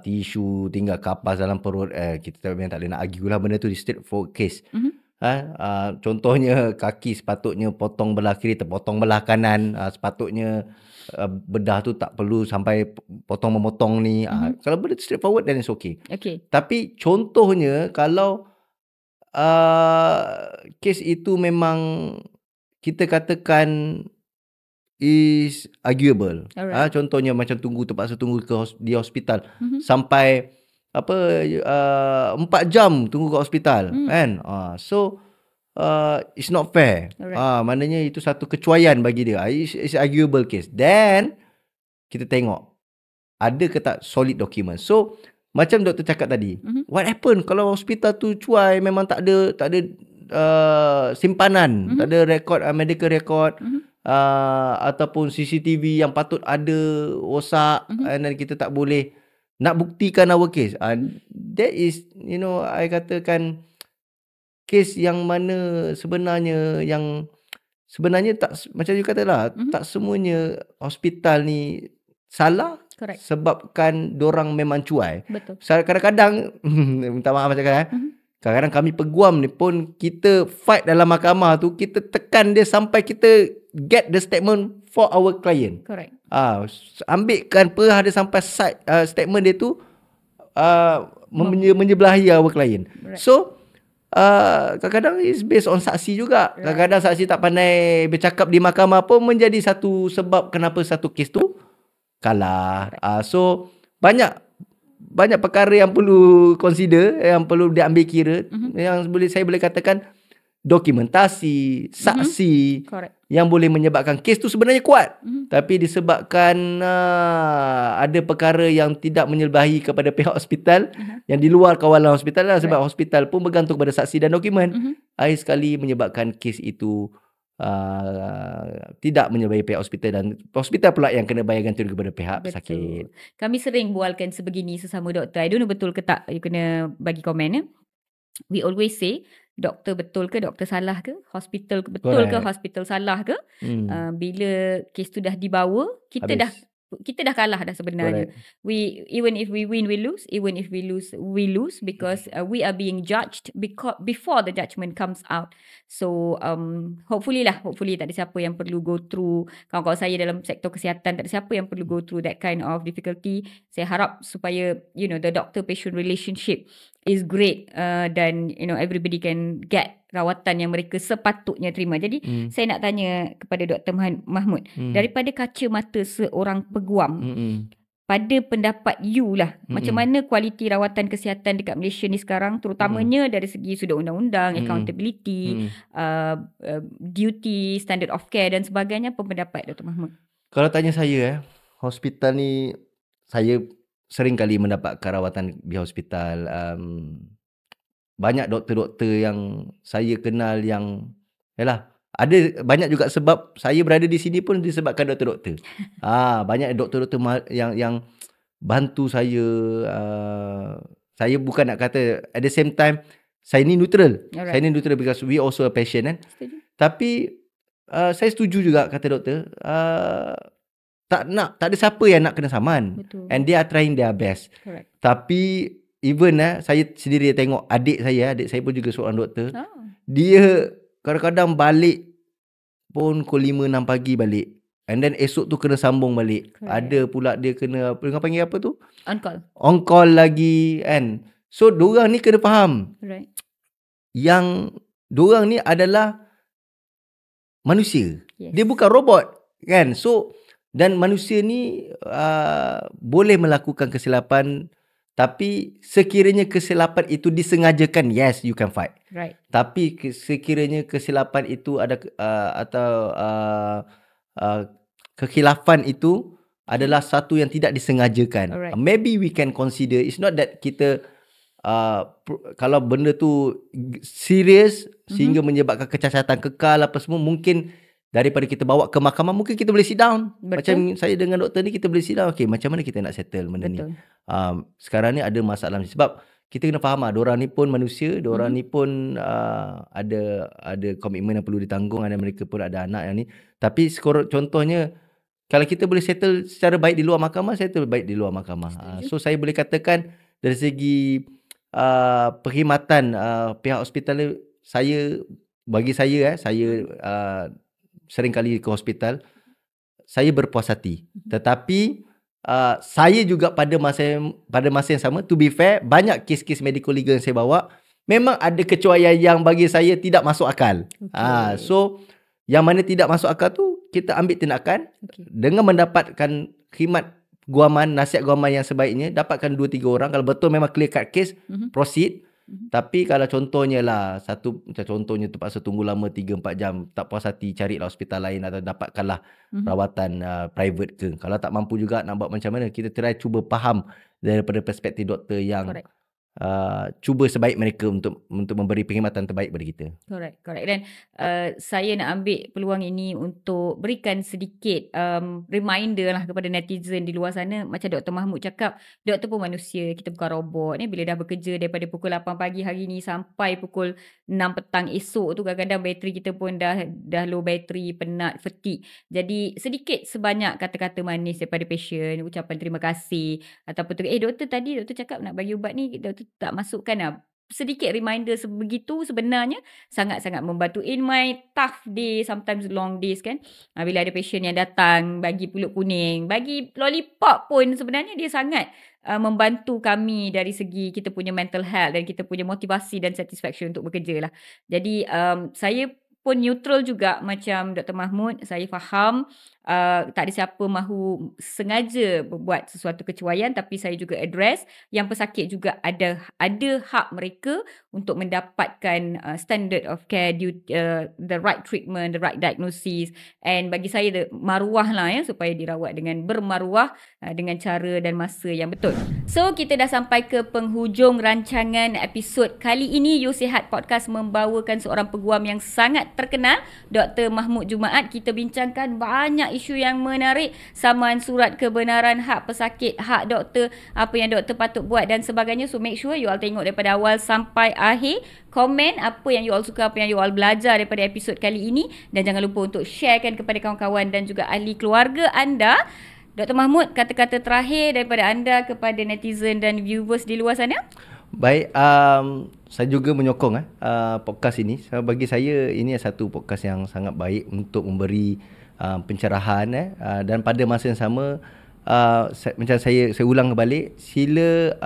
tisu, tinggal kapas dalam perut, kita memang tak boleh nak argue lah benda tu di straightforward case. Contohnya kaki sepatutnya potong belah kiri, terpotong belah kanan, sepatutnya bedah tu tak perlu sampai potong-memotong ni. Kalau benda straightforward, then it's okay. Tapi contohnya kalau kes itu memang kita katakan is arguable. Contohnya macam terpaksa tunggu di hospital sampai 4 jam tunggu kat hospital kan. So it's not fair. Maknanya itu satu kecuaian bagi dia. It's arguable case. Then kita tengok ada ke tak solid document. So macam doktor cakap tadi, what happen kalau hospital tu cuai, memang tak ada simpanan, tak ada record, medical record, ataupun CCTV yang patut ada rosak, dan kita tak boleh nak buktikan our case. That is, I katakan kes yang mana sebenarnya tak, macam you kata lah, tak semuanya hospital ni salah.
Correct.
Sebabkan dorang memang cuai.
Betul.
Kadang-kadang minta maaf cakap, kadang-kadang kami peguam ni pun kita fight dalam mahkamah tu, kita tekan dia sampai kita get the statement for our client.
Correct.
Ambilkan perah dia sampai statement dia tu menyebelahi our client.
Right.
So kadang-kadang is based on saksi juga. Kadang-kadang saksi tak pandai bercakap di mahkamah pun menjadi satu sebab kenapa satu kes tu kalah. So banyak perkara yang perlu consider, yang perlu diambil kira, yang saya boleh katakan dokumentasi, saksi, yang boleh menyebabkan kes tu sebenarnya kuat. Tapi disebabkan ada perkara yang tidak menyelbahi kepada pihak hospital, yang di luar kawalan hospital lah, sebab hospital pun bergantung pada saksi dan dokumen, akhir sekali menyebabkan kes itu tidak menyelbahi pihak hospital, dan hospital pula yang kena bayar ganti kepada pihak pesakit.
Kami sering bualkan sebegini sesama doktor. I don't know betul ke tak, you kena bagi komen. We always say, doktor betul ke, doktor salah ke, hospital betul ke, hospital salah ke. Bila kes tu dah dibawa, kita dah kalah dah sebenarnya. Even if we win, we lose. Even if we lose because we are being judged before the judgment comes out. So hopefully tak ada siapa yang perlu go through, kawan-kawan saya dalam sektor kesihatan, tak ada siapa yang perlu go through that kind of difficulty. Saya harap supaya the doctor-patient relationship is great, dan everybody can get rawatan yang mereka sepatutnya terima. Jadi saya nak tanya kepada Dr. Mahmud, daripada kacamata seorang peguam, pada pendapat you lah, macam mana kualiti rawatan kesihatan dekat Malaysia ni sekarang, terutamanya dari segi sudut undang-undang, accountability, duty, standard of care dan sebagainya. Apa pendapat Dr. Mahmud?
Kalau tanya saya, hospital ni, saya sering kali mendapatkan rawatan di hospital. Banyak doktor-doktor yang saya kenal yang ada banyak juga sebab saya berada di sini pun disebabkan doktor-doktor. Banyak doktor-doktor yang bantu saya. Saya bukan nak kata, at the same time saya ni neutral. Alright. Saya ni neutral because we also a patient kan. Tapi saya setuju juga kata doktor. Tak ada siapa yang nak kena saman. Betul. And they are trying their best. Correct. Tapi even saya sendiri tengok adik saya pun juga seorang doktor. Dia kadang-kadang balik pun pukul 5-6 pagi balik. And then esok tu kena sambung balik. Correct. Ada pula dia kena panggil apa tu? On call lagi kan. So diorang ni kena faham. Right. Yang diorang ni adalah manusia. Yes. Dia bukan robot kan. So dan manusia ni boleh melakukan kesilapan, tapi sekiranya kesilapan itu disengajakan, yes, you can fight. Right. Tapi sekiranya kesilapan itu ada kekhilafan itu adalah satu yang tidak disengajakan. Alright. Maybe we can consider. It's not that kita kalau benda tu serius sehingga menyebabkan kecacatan kekal apa semua, mungkin daripada kita bawa ke mahkamah, mungkin kita boleh sit down. Betul. Macam saya dengan doktor ni, kita boleh sit down. Okay, macam mana kita nak settle benda ni? Sekarang ni ada masalah ni. Sebab kita kena faham diorang ni pun manusia, diorang ni pun ada komitmen yang perlu ditanggung, ada mereka pun ada anak yang ni. Tapi contohnya, kalau kita boleh settle secara baik di luar mahkamah, settle baik di luar mahkamah. So saya boleh katakan dari segi perkhidmatan pihak hospital, bagi saya sering kali ke hospital, saya berpuas hati. Tetapi saya juga pada masa yang sama, to be fair, banyak kes-kes medical legal yang saya bawa, memang ada kecuaian yang bagi saya tidak masuk akal. Okay. So yang mana tidak masuk akal tu, kita ambil tindakan dengan mendapatkan khidmat guaman, nasihat guaman yang sebaiknya, dapatkan 2-3 orang. Kalau betul memang clear cut case, proceed. Tapi kalau contohnya contohnya terpaksa tunggu lama 3-4 jam, tak puas hati, carilah hospital lain atau dapatkanlah rawatan private ke. Kalau tak mampu juga nak buat macam mana, kita try cuba faham daripada perspektif doktor yang cuba sebaik mereka untuk memberi perkhidmatan terbaik kepada kita.
Correct. Dan saya nak ambil peluang ini untuk berikan sedikit reminder lah kepada netizen di luar sana. Macam Dr. Mahmud cakap, doktor pun manusia, kita bukan robot ni. Bila dah bekerja daripada pukul 8 pagi hari ni sampai pukul 6 petang esok tu, kadang-kadang bateri kita pun dah low bateri, penat, fatigue. Jadi sedikit sebanyak kata-kata manis daripada pasien, ucapan terima kasih ataupun doktor tadi doktor cakap nak bagi ubat ni, doktor tak masukkan lah. Sedikit reminder sebegitu sebenarnya sangat-sangat membantu. In my tough day, sometimes long days kan, bila ada patient yang datang bagi pulut kuning, bagi lollipop pun, sebenarnya dia sangat membantu kami dari segi kita punya mental health dan kita punya motivasi dan satisfaction untuk bekerja lah. Jadi saya pun neutral juga macam Dr. Mahmud. Saya faham tak ada siapa mahu sengaja buat sesuatu kecuaian, tapi saya juga address yang pesakit juga ada hak mereka untuk mendapatkan standard of care, the right treatment, the right diagnosis, and bagi saya maruah lah ya, supaya dirawat dengan bermaruah dengan cara dan masa yang betul. So kita dah sampai ke penghujung rancangan episod kali ini. You Sihat Podcast membawakan seorang peguam yang sangat terkenal, Dr. Mahmud Jumaat. Kita bincangkan banyak isu yang menarik, samaan surat kebenaran hak pesakit, hak doktor, apa yang doktor patut buat dan sebagainya. So make sure you all tengok daripada awal sampai akhir. Komen apa yang you all suka, apa yang you all belajar daripada episod kali ini, dan jangan lupa untuk sharekan kepada kawan-kawan dan juga ahli keluarga anda. Dr. Mahmud, kata-kata terakhir daripada anda kepada netizen dan viewers di luar sana?
Baik, saya juga menyokong podcast ini. Bagi saya ini satu podcast yang sangat baik untuk memberi pencerahan dan pada masa yang sama macam saya ulang kembali, sila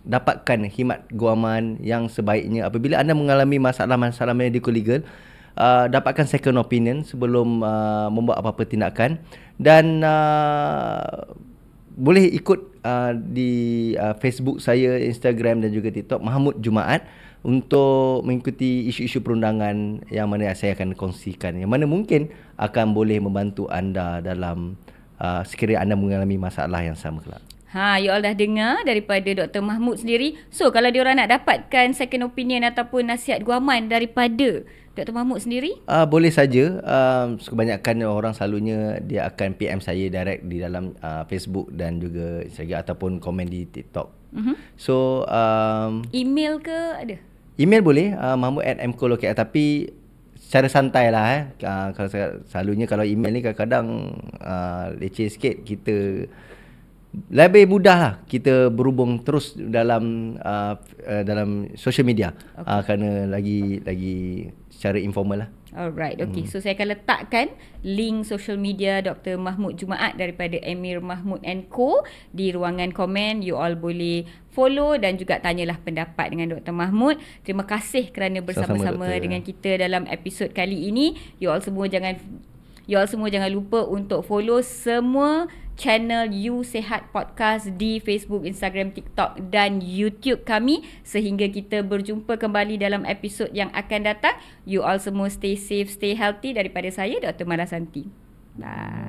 dapatkan khidmat guaman yang sebaiknya apabila anda mengalami masalah-masalah medical legal. Dapatkan second opinion sebelum membuat apa-apa tindakan, dan boleh ikut di Facebook saya, Instagram dan juga TikTok Mahmud Jumaat untuk mengikuti isu-isu perundangan yang mana saya akan kongsikan, yang mana mungkin akan boleh membantu anda dalam sekiranya anda mengalami masalah yang sama kelak.
You all dah dengar daripada Dr. Mahmud sendiri. So kalau diorang nak dapatkan second opinion ataupun nasihat guaman daripada Dr. Mahmud sendiri,
boleh saja. Kebanyakan orang selalunya dia akan PM saya direct di dalam Facebook dan juga Instagram ataupun komen di TikTok. So
email ke ada?
Email boleh, mahmud@mco.lk, tapi secara santai lah. Kalau selalunya kalau email ni kadang-kadang leceh sikit. Kita lebih mudah lah kita berhubung terus dalam social media, kerana lagi secara informal lah.
Alright, okay. So saya akan letakkan link social media Dr. Mahmud Jumaat daripada Emir Mahmud & Co di ruangan komen. You all boleh follow dan juga tanyalah pendapat dengan Dr. Mahmud. Terima kasih kerana bersama-sama dengan kita dalam episod kali ini. You all semua jangan lupa untuk follow semua channel You Sihat Podcast di Facebook, Instagram, TikTok dan YouTube kami, sehingga kita berjumpa kembali dalam episod yang akan datang. You all semua stay safe, stay healthy. Daripada saya, Dr. Marasanti. Bye.